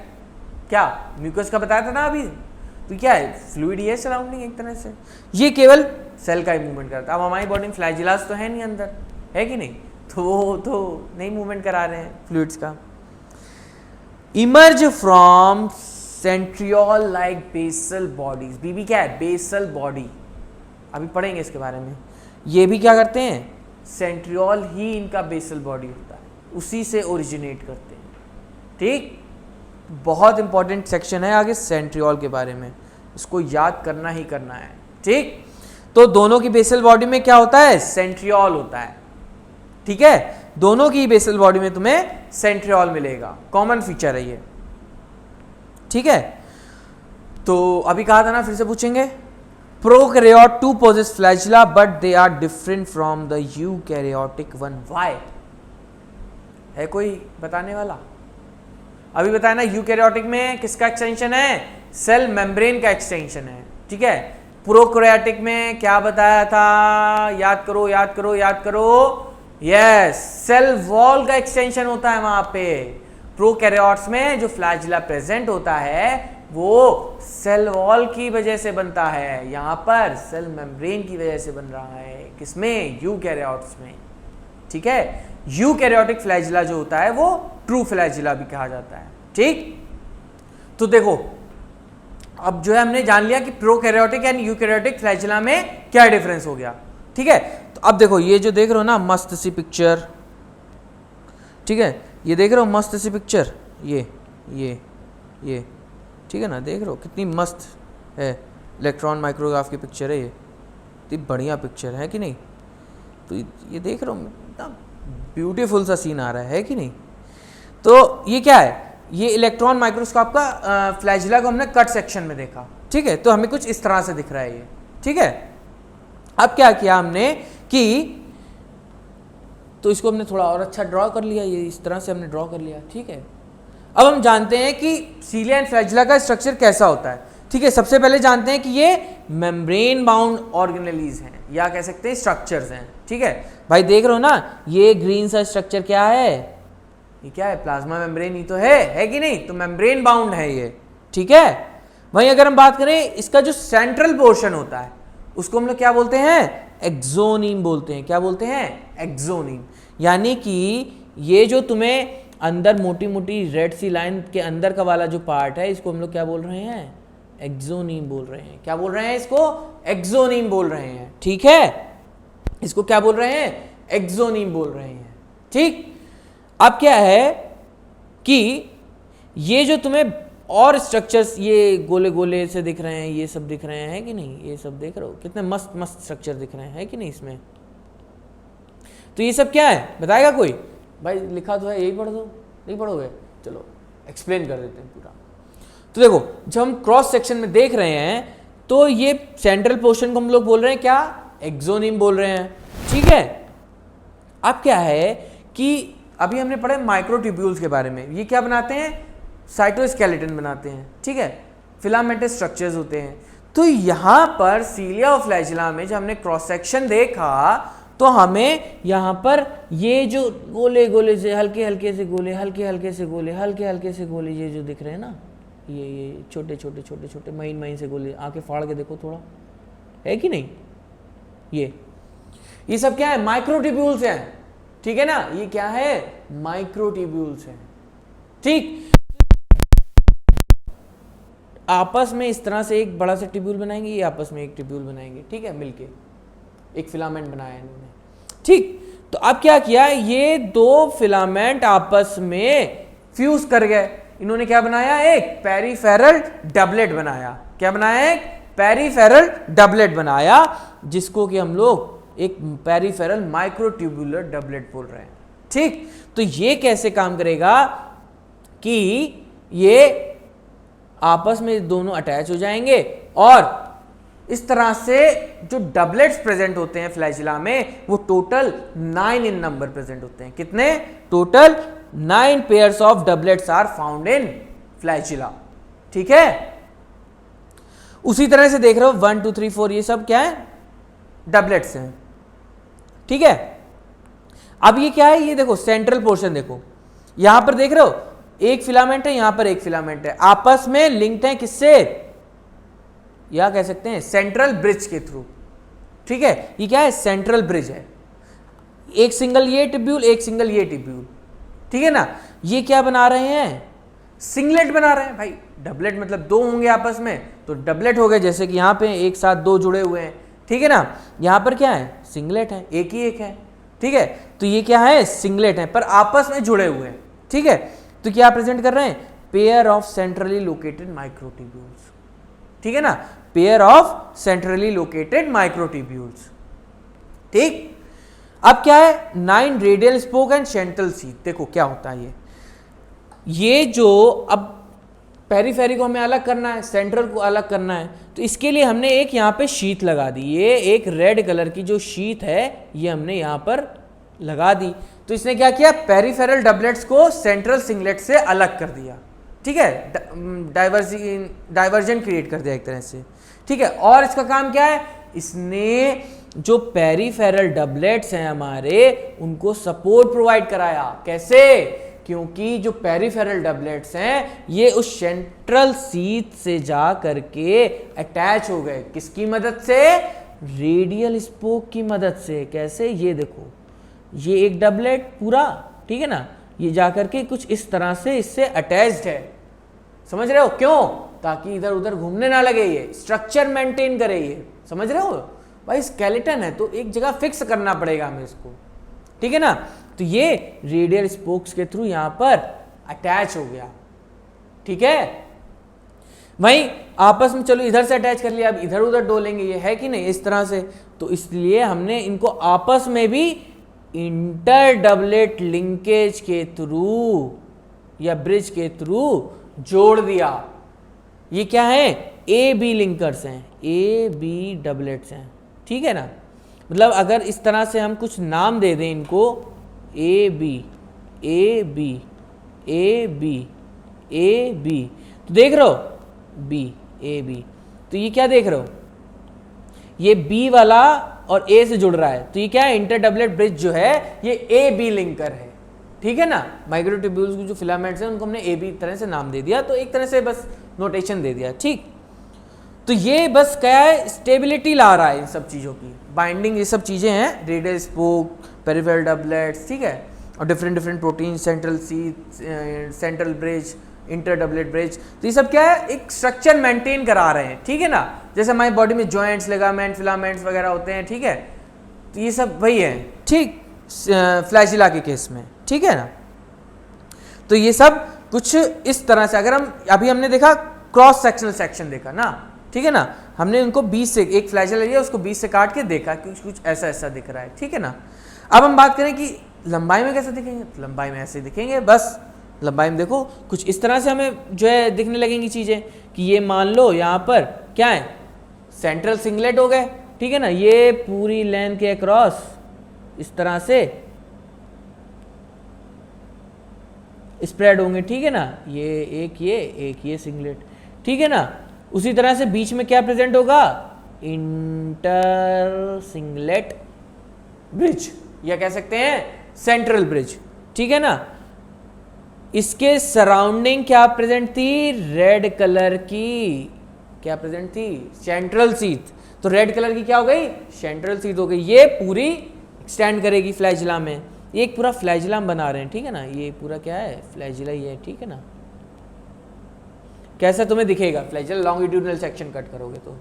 Speaker 1: क्या, म्यूकस का बताया था ना अभी, तो क्या है, फ्लूइड ही है सराउंडिंग एक तरह से, ये केवल सेल का ही मूवमेंट करता है। अब हमारी बॉडी में फ्लैजिलास तो है नहीं अंदर, है कि नहीं, तो वो तो नहीं मूवमेंट करा रहे हैं फ्लूइड्स का। Emerge from centriole like basal bodies, BB क्या है, बेसल बॉडी, अभी पढ़ेंगे इसके बारे में। ये भी क्या करते हैं, सेंट्रियोल ही इनका बेसल बॉडी होता है, उसी से ओरिजिनेट करते हैं, ठीक। बहुत इंपॉर्टेंट सेक्शन है आगे सेंट्रियोल के बारे में, इसको याद करना ही करना है, ठीक। तो दोनों की बेसल बॉडी में क्या होता है, सेंट्रियोल होता है, ठीक है। दोनों की बेसल बॉडी में तुम्हें सेंट्रियोल मिलेगा, कॉमन फीचर है ये, ठीक है। तो अभी कहा था ना, फिर से पूछेंगे, prokaryote too possess flagella but they are different from the eukaryotic one, why, है कोई बताने वाला? अभी बताया ना, यूकैरियोटिक में किसका एक्सटेंशन है, सेल मेम्ब्रेन का एक्सटेंशन है, ठीक है। प्रोकैरियोटिक में क्या बताया था, याद करो याद करो याद करो, यस, सेल वॉल का एक्सटेंशन होता है वहां पे। प्रोकैरियोट्स में जो फ्लैजिला प्रेजेंट होता है वो सेल वॉल की वजह से बनता है, यहां पर सेल मेम्ब्रेन की वजह से बन रहा है, किसमें, यूकैरियोट्स में, ठीक है। यूकैरियोटिक फ्लैजिला जो होता है वो ट्रू फ्लैजिला भी कहा जाता है, ठीक। तो देखो अब जो है हमने जान लिया कि प्रोकैरियोटिक एंड यूकैरियोटिक फ्लैजिला में क्या डिफरेंस हो गया, ठीक है। तो अब देखो ये जो देख रहे हो ना मस्त सी पिक्चर, ठीक है, ये देख रहे हो मस्त सी पिक्चर, ये ठीक है ना, देख रहे हो कितनी मस्त है, इलेक्ट्रॉन माइक्रोग्राफ की पिक्चर है ये, इतनी बढ़िया पिक्चर है कि नहीं। तो ये देख रहे हो इतना ब्यूटीफुल सा सीन आ रहा है कि नहीं। तो ये क्या है, ये इलेक्ट्रॉन माइक्रोस्कोप का फ्लैजिला को हमने कट सेक्शन में देखा, ठीक है। तो हमें कुछ इस तरह से दिख रहा है ये, ठीक है। अब क्या किया हमने कि तो इसको हमने थोड़ा और अच्छा ड्रॉ कर लिया, ये इस तरह से हमने ड्रॉ कर लिया, ठीक है। अब हम जानते हैं कि सीलिया एंड फ्लैजिला का स्ट्रक्चर कैसा होता है, ठीक है। सबसे पहले जानते हैं कि ये मेम्ब्रेन बाउंड ऑर्गेनेलीज हैं, या कह सकते हैं स्ट्रक्चर्स हैं, ठीक है। भाई देख रहे हो ना, ये ग्रीन सा स्ट्रक्चर क्या है, ये क्या है, प्लाज्मा मेम्ब्रेन ही तो है कि नहीं। तो मेम्ब्रेन बाउंड है ये, ठीक है। वहीं अगर हम बात करें इसका जो सेंट्रल पोर्शन होता है उसको हम लोग क्या बोलते हैं, एक्सोनीम बोलते हैं। क्या बोलते हैं, एक्सोनीम। यानी कि ये जो तुम्हें अंदर मोटी मोटी रेड सी लाइन के अंदर का वाला जो पार्ट है, इसको हम लोग क्या बोल रहे हैं, एक्सोनीम बोल रहे हैं। क्या बोल रहे हैं, इसको एक्सोनीम बोल रहे हैं, ठीक है। इसको क्या बोल रहे हैं, एक्सोनीम बोल रहे हैं, ठीक। अब क्या है कि ये जो तुम्हें और स्ट्रक्चर्स ये गोले गोले से दिख रहे हैं, ये सब दिख रहे हैं कि नहीं, ये सब देख रहे हो कितने मस्त मस्त स्ट्रक्चर दिख रहे हैं कि नहीं इसमें। तो ये सब क्या है बताएगा कोई, भाई लिखा तो है, यही पढ़ दो, नहीं पढ़ोगे, चलो एक्सप्लेन कर देते हैं पूरा। तो देखो जब हम क्रॉस सेक्शन में देख रहे हैं तो ये सेंट्रल पोर्शन को हम लोग बोल रहे हैं क्या, एक्सोनीम बोल रहे हैं, ठीक है। अब क्या है कि अभी हमने पढ़ा माइक्रोट्यूब्यूल्स के बारे में, ये क्या बनाते हैं, साइटोस्केलेटन बनाते हैं, ठीक है, फिलामेंटस स्ट्रक्चर्स होते हैं। तो यहाँ पर सीलिया और फ्लैजिला में जब हमने क्रॉस सेक्शन देखा तो हमें यहाँ पर ये जो गोले गोले से हल्के हल्के से गोले, हल्के हल्के से गोले, हल्के हल्के से गोले, ये जो दिख रहे हैं ना, ये छोटे छोटे छोटे छोटे महीन महीन से गोले, आके फाड़ के देखो थोड़ा, है कि नहीं। ये सब क्या है, माइक्रोट्यूब्यूल्स हैं, ठीक है ना। ये क्या है, माइक्रोट्यूब्यूल्स हैं, ठीक। आपस में इस तरह से एक बड़ा सा ट्यूब्यूल बनाएंगे, ये आपस में एक ट्यूब्यूल बनाएंगे, ठीक है, मिलके एक फिलामेंट बनाया इन्होंने, ठीक। तो अब क्या किया, ये दो फिलामेंट आपस में फ्यूज कर गए, इन्होंने क्या बनाया, एक पेरिफेरल डबलेट बनाया। क्या बनाया, एक पेरिफेरल डबलेट बनाया, जिसको कि हम लोग एक पेरिफेरल माइक्रोट्यूबुलर डबलेट बोल रहे हैं, ठीक। तो ये कैसे काम करेगा कि ये आपस में दोनों अटैच हो जाएंगे और इस तरह से जो डबलेट्स प्रेजेंट होते हैं फ्लैजिला में वो टोटल 9 इन नंबर प्रेजेंट होते हैं। कितने, total 9 pairs of doublets are found in flagella, ठीक है। उसी तरह से देख रहे हो 1 2 3 4 ये सब क्या है, डबलेट्स हैं, ठीक है। अब ये क्या है, ये देखो सेंट्रल पोर्शन देखो, यहां पर देख रहे हो एक फिलामेंट है, यहां पर एक फिलामेंट है, आपस में लिंक्ड है किससे, या कह सकते हैं सेंट्रल ब्रिज के थ्रू, ठीक है। ये क्या है, सेंट्रल ब्रिज है, एक सिंगल ये ट्यूब्यूल, एक सिंगल ये ट्यूब्यूल, ठीक है ना। ये क्या बना रहे हैं, सिंगलेट बना रहे हैं। भाई डबलेट मतलब दो होंगे आपस में, तो डबलेट हो गए, जैसे कि यहां पे एक साथ दो जुड़े हुए हैं, ठीक है ना। यहां पर क्या है, सिंगलेट है, एक ही एक है, ठीक है। तो ये क्या है, सिंगलेट है पर आपस में जुड़े हुए हैं, ठीक है। तो क्या प्रेजेंट कर रहे हैं, pair of centrally located microtubules, ठीक है ना, pair of centrally located microtubules, ठीक। अब क्या है, 9 radial spoke and central sheath. देखो क्या होता है, ये जो अब पेरीफेरी को हमें अलग करना है, सेंट्रल को अलग करना है, तो इसके लिए हमने एक यहाँ पे शीथ लगा दी। ये एक रेड कलर की जो शीथ है ये हमने यहाँ पर लगा दी। तो इसने क्या किया, पेरीफेरल डबलेट्स को सेंट्रल सिंगलेट से अलग कर दिया, ठीक है, डाइवर्जन क्रिएट कर दिया एक तरह से, ठीक है। और इसका काम क्या है, इसने जो पेरीफेरल डबलेट्स हैं हमारे उनको सपोर्ट प्रोवाइड कराया। कैसे, क्योंकि जो पेरीफेरल डबलेट्स हैं ये उस सेंट्रल शीथ से जा करके अटैच हो गए, किसकी मदद से, रेडियल स्पोक की मदद से। कैसे, ये देखो ये एक डबलेट पूरा, ठीक है ना, ये जाकर के कुछ इस तरह से इससे अटैच्ड है, समझ रहे हो, क्यों, ताकि इधर उधर घूमने ना लगे, ये स्ट्रक्चर मेंटेन करे, ये समझ रहे हो भाई। स्केलेटन है तो एक जगह फिक्स करना पड़ेगा हमें इसको, ठीक है ना। तो ये रेडियल स्पोक्स के थ्रू यहां पर अटैच हो गया, ठीक है। वहीं आपस में चलो इधर से अटैच कर लिया, अब इधर उधर डोलेंगे, ये है कि नहीं, इस तरह से। तो इसलिए हमने इनको आपस में भी इंटर डबलेट लिंकेज के थ्रू या ब्रिज के थ्रू जोड़ दिया। ये क्या है, ए बी लिंकर्स हैं, ए बी डबलेट्स हैं, ठीक है ना। मतलब अगर इस तरह से हम कुछ नाम दे दें इनको, A B A B A B A B, तो देख रहे हो बी ए बी, तो ये क्या देख रहे हो, ये बी वाला और ए से जुड़ रहा है, तो ये क्या है, इंटर डबलेट ब्रिज जो है ये ए बी लिंकर है, ठीक है ना। माइक्रोट्यूब्यूल्स की जो फिलामेंट्स हैं उनको हमने ए बी तरह से नाम दे दिया, तो एक तरह से बस नोटेशन दे दिया, ठीक। तो ये बस क्या है, स्टेबिलिटी ला रहा है इन सब चीज़ों की, बाइंडिंग, ये सब चीज़ें हैं, रेडियल स्पोक, पेरिफेरल डबलेट्स, ठीक है, और different protein, central C, central bridge, inter doublet bridge, तो ये सब क्या है, एक स्ट्रक्चर मेंटेन करा रहे हैं, ठीक है ना। जैसे हमारी बॉडी में जॉइंट्स, लिगामेंट, फिलामेंट्स वगैरह होते हैं, ठीक है, तो ये सब वही है, ठीक, फ्लैजिला के केस में, ठीक है ना। तो ये सब कुछ इस तरह से, अगर हम अभी हमने देखा क्रॉस सेक्शनल सेक्शन देखा ना, ठीक है ना, हमने उनको 20 से, एक फ्लैजिला लिया उसको 20 से काट के देखा कि कुछ ऐसा ऐसा दिख रहा है, ठीक है ना। अब हम बात करें कि लंबाई में कैसे दिखेंगे, तो लंबाई में ऐसे दिखेंगे, बस लंबाई में देखो कुछ इस तरह से हमें जो है दिखने लगेंगी चीज़ें, कि ये मान लो यहाँ पर क्या है, सेंट्रल सिंगलेट हो गए, ठीक है ना, ये पूरी लेंथ के अक्रॉस इस तरह से स्प्रेड होंगे, ठीक है ना, ये एक ये सिंगलेट, ठीक है ना। उसी तरह से बीच में क्या प्रेजेंट होगा, इंटर सिंगलेट ब्रिज, या कह सकते हैं सेंट्रल ब्रिज, ठीक है ना। इसके सराउंडिंग क्या प्रेजेंट थी, रेड कलर की क्या प्रेजेंट थी, सेंट्रल सीथ, तो रेड कलर की क्या हो गई, सेंट्रल सीथ हो गई, ये पूरी एक्सटेंड करेगी फ्लैजिला में, ये एक पूरा फ्लैजिला हम बना रहे हैं, ठीक है ना, ये पूरा क्या है, फ्लैजिला ही है, ठीक है ना। कैसा तुम्हें दिखेगा फ्लैजिला, लॉन्गिट्यूडनल सेक्शन कट करोगे तो,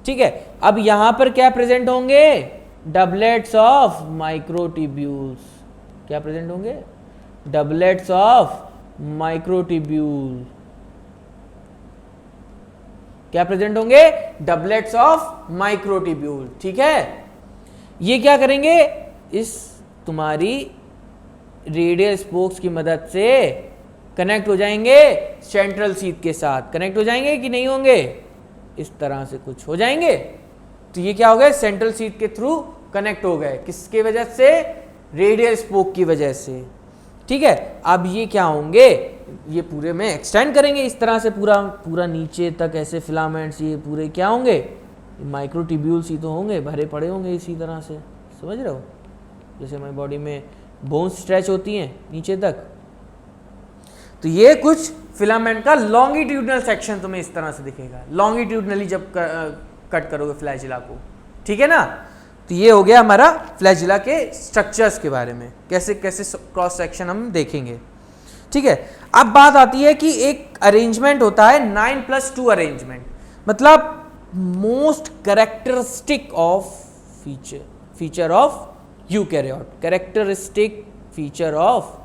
Speaker 1: ठीक है। अब यहां पर क्या प्रेजेंट होंगे, डबलेट्स ऑफ माइक्रोट्यूब्यूल्स, क्या प्रेजेंट होंगे, डबलेट्स ऑफ माइक्रोट्यूब्यूल, क्या प्रेजेंट होंगे, डबलेट्स ऑफ माइक्रोट्यूब्यूल, ठीक है। ये क्या करेंगे, इस तुम्हारी रेडियल स्पोक्स की मदद से कनेक्ट हो जाएंगे सेंट्रल सीथ के साथ, कनेक्ट हो जाएंगे कि नहीं होंगे, इस तरह से कुछ हो जाएंगे। तो ये क्या हो गए, सेंट्रल सीथ के थ्रू कनेक्ट हो गए, किसके वजह से, रेडियल स्पोक की वजह से, ठीक है। अब ये क्या होंगे, ये पूरे में एक्सटेंड करेंगे इस तरह से, पूरा नीचे तक ऐसे फिलामेंट्स, ये पूरे क्या होंगे, माइक्रोट्यूब्यूल्स ही तो होंगे, भरे पड़े होंगे इसी तरह से, समझ रहे हो, जैसे हमारी बॉडी में बोन्स स्ट्रेच होती हैं नीचे तक, तो ये कुछ फिलामेंट का लॉन्गिट्यूडनल सेक्शन तुम्हें इस तरह से दिखेगा, लॉन्गिट्यूडनली जब कट करोगे फ्लैजिला को, ठीक है ना। तो ये हो गया हमारा फ्लैजिला के स्ट्रक्चर्स के बारे में, कैसे कैसे क्रॉस सेक्शन हम देखेंगे, ठीक है। अब बात आती है कि एक अरेंजमेंट होता है 9+2 अरेंजमेंट, मतलब most characteristic of feature of eukaryote, characteristic feature of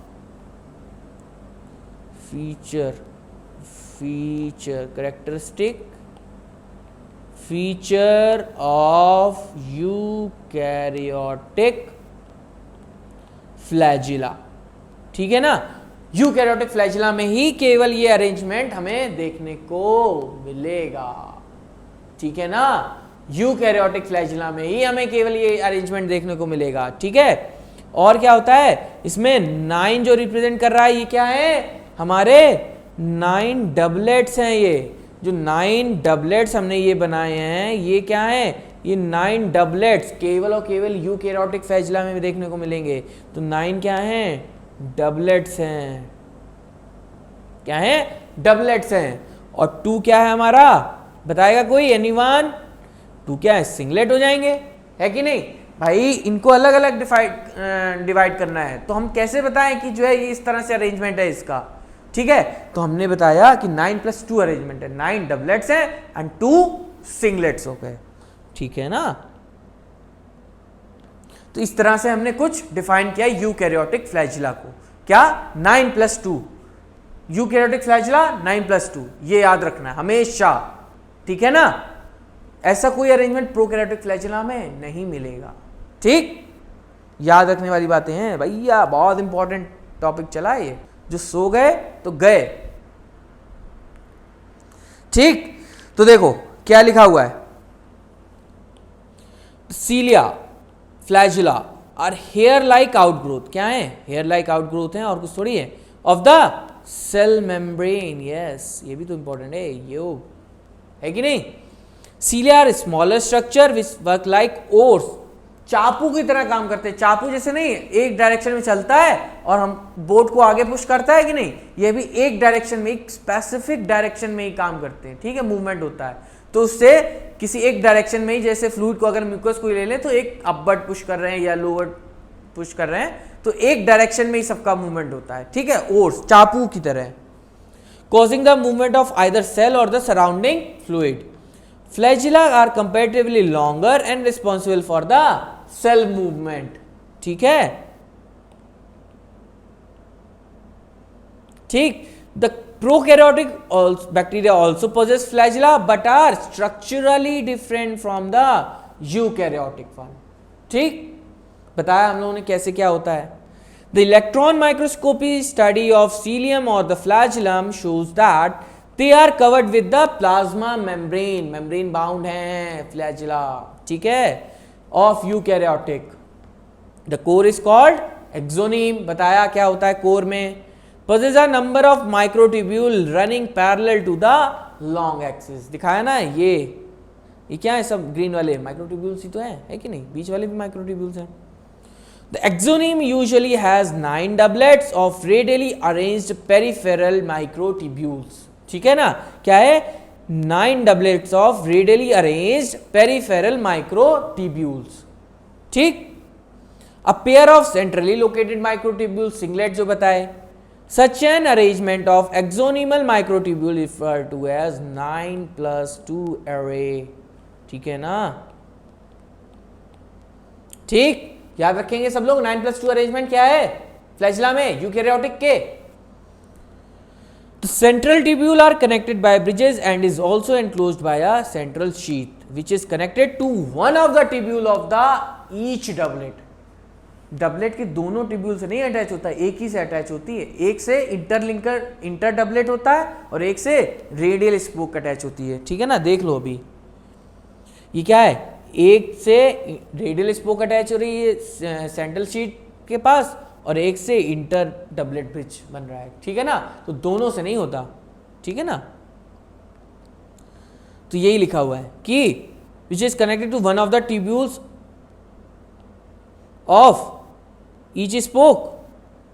Speaker 1: characteristic feature of eukaryotic flagella, ठीक है ना। यूकैरियोटिक फ्लैजिला में ही केवल ये अरेंजमेंट हमें देखने को मिलेगा, ठीक है ना। यूकैरियोटिक फ्लैजिला में ही हमें केवल ये अरेंजमेंट देखने को मिलेगा, ठीक है। और क्या होता है इसमें, 9 जो रिप्रेजेंट कर रहा है, ये क्या है, हमारे 9 डबलेट्स हैं, ये जो 9 डबलेट्स हमने ये बनाए हैं, ये क्या है, ये 9 डबलेट्स केवल और केवल यूकैरियोटिक फ्लैजिला में भी देखने को मिलेंगे। तो 9 क्या हैं, डबलेट्स हैं, क्या है, डबलेट्स हैं। और 2 क्या है हमारा, बताएगा कोई, एनीवन, 2 क्या है, सिंगलेट हो जाएंगे, है कि नहीं भाई। इनको अलग अलग डिवाइड करना है, तो हम कैसे बताएं कि जो है ये इस तरह से अरेंजमेंट है इसका, ठीक है। तो हमने बताया कि 9+2 अरेंजमेंट है, 9 डबलेट्स हैं एंड 2 सिंगलेट्स हो गए, ठीक है ना। तो इस तरह से हमने कुछ डिफाइन किया यूकैरियोटिक फ्लैजिला को। क्या? 9+2 यूकैरियोटिक फ्लैजिला 9+2, ये याद रखना है हमेशा, ठीक है ना। ऐसा कोई अरेंजमेंट प्रोकैरियोटिक फ्लैजिला में नहीं मिलेगा, ठीक। याद रखने वाली बातें हैं भैया, बहुत इंपॉर्टेंट टॉपिक चला है ये। जो सो गए तो गए, ठीक। तो देखो क्या लिखा हुआ है, cilia flagella are hair like outgrowth. क्या है? हेयर लाइक आउटग्रोथ है और कुछ थोड़ी है, of the cell membrane. Yes, ये भी तो इंपॉर्टेंट है, यो है कि नहीं। Cilia are smaller structure which work like oars, चाकू की तरह काम करते हैं। चाकू जैसे नहीं एक डायरेक्शन में चलता है और हम बोट को आगे पुश करता है कि नहीं, ये भी एक डायरेक्शन में, एक स्पेसिफिक डायरेक्शन में ही काम करते हैं, ठीक है। मूवमेंट होता है तो उससे किसी एक डायरेक्शन में ही, जैसे फ्लूइड को अगर म्यूकस को ले लें तो एक अपवर्ड पुश कर रहे हैं या लोअर पुश कर रहे हैं, तो एक डायरेक्शन में ही सबका मूवमेंट होता है, ठीक है। ओर्स चाकू की तरह, causing the movement of either cell or the surrounding fluid. Flagella are comparatively longer and responsible for the cell movement. ठीक है, ठीक। The prokaryotic bacteria also possess flagella but are structurally different from the eukaryotic one. ठीक, बताया हम लोगों ने कैसे क्या होता है। The electron microscopy study of cilium or the flagellum shows that they are covered with the plasma membrane. membrane bound हैं flagella, ठीक है, of eukaryotic. The core is called exoneme. बताया क्या होता है कोर में। Possess a number of microtubule running parallel to the long axis. दिखाया ना ये क्या है, सब ग्रीन वाले माइक्रोट्यूब्यूल्स ही तो है कि नहीं, बीच वाले भी माइक्रोट्यूब्यूल्स हैं। The exoneme usually has 9 doublets of radially arranged peripheral microtubules. ठीक है ना, क्या है, 9 doublets of radially arranged peripheral microtubules, ठीक। A pair of centrally located microtubules, singlet जो बताए, such an arrangement of exonemal microtubule referred to as 9+2 array, ठीक है ना, ठीक। याद रखेंगे सब लोग 9+2 अरेंजमेंट क्या है फ्लैजिला में यूकैरियोटिक के। The central tubule are connected by bridges and is also enclosed by a central sheath which is connected to one of the tubule of the each doublet. Doublet के दोनों tubule से नहीं attach होता है, एक ही से attach होती है। एक से इंटर डबलेट होता है और एक से रेडियल स्पोक अटैच होती है, ठीक है ना। देख लो अभी ये क्या है, एक से रेडियल स्पोक अटैच हो रही है सेंट्रल शीट के पास और एक से इंटर डबलेट ब्रिज बन रहा है, ठीक है ना। तो दोनों से नहीं होता, ठीक है ना। तो यही लिखा हुआ है कि which is connected to one of the tubules of each spoke,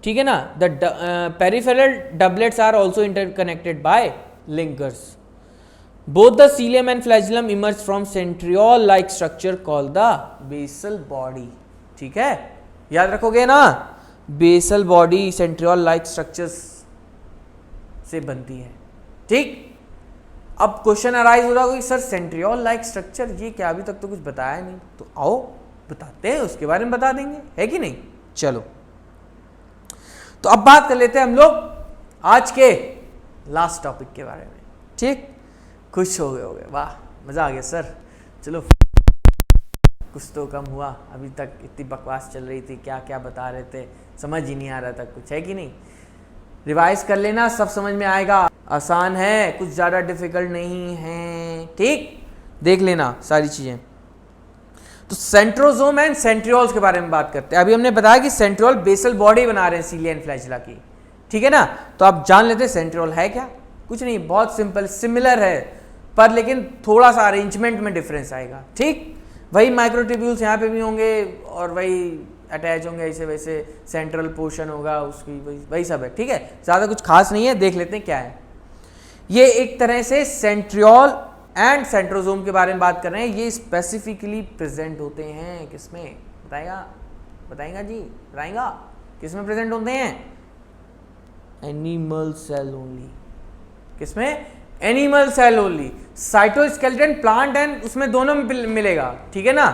Speaker 1: ठीक है ना। The peripheral doublets are also interconnected by linkers. Both the cilium and flagellum emerge from centriole-like structure called the basal body. ठीक है, याद रखोगे ना, basal body सेंट्रियोल-like structures से बनती है, ठीक। अब क्वेश्चन अराइज हो रहा होगा कि सर सेंट्रियोल-like स्ट्रक्चर ये क्या, अभी तक तो कुछ बताया नहीं, तो आओ बताते हैं, उसके बारे में बता देंगे, है कि नहीं। चलो, तो अब बात कर लेते हैं हम लोग आज के लास्ट टॉपिक के बारे में, ठीक। खुश हो गए, वाह मज़ा आ गया सर। चलो कुछ तो कम हुआ, अभी तक इतनी बकवास चल रही थी, क्या क्या बता रहे थे, समझ ही नहीं आ रहा था कुछ, है कि नहीं। रिवाइज कर लेना, सब समझ में आएगा, आसान है, कुछ ज़्यादा डिफिकल्ट नहीं है, ठीक। देख लेना सारी चीज़ें। तो सेंट्रोजोम एंड सेंट्रियोल्स के बारे में बात करते हैं। अभी हमने बताया कि सेंट्रियोल बेसल बॉडी बना रहे हैं सीलिया एंड फ्लैजिला की, ठीक है ना। तो आप जान लेते हैं सेंट्रियोल है क्या। कुछ नहीं, बहुत सिंपल, सिमिलर है पर लेकिन थोड़ा सा अरेंजमेंट में डिफरेंस आएगा, ठीक। वही माइक्रोट्यूब्यूल्स यहाँ पे भी होंगे और वही अटैच होंगे, ऐसे वैसे सेंट्रल पोर्शन होगा उसकी, वही सब है, ठीक है। ज़्यादा कुछ खास नहीं है, देख लेते हैं क्या है। ये एक तरह से सेंट्रियोल एंड सेंट्रोजोम के बारे में बात कर रहे हैं। ये स्पेसिफिकली प्रेजेंट होते हैं किसमें, बताएगा जी, बताएगा किसमें प्रेजेंट होते हैं, एनिमल सेल ओनली। किसमें, animal cell only. Cytoskeleton plant and उसमें दोनों में मिलेगा, ठीक है ना।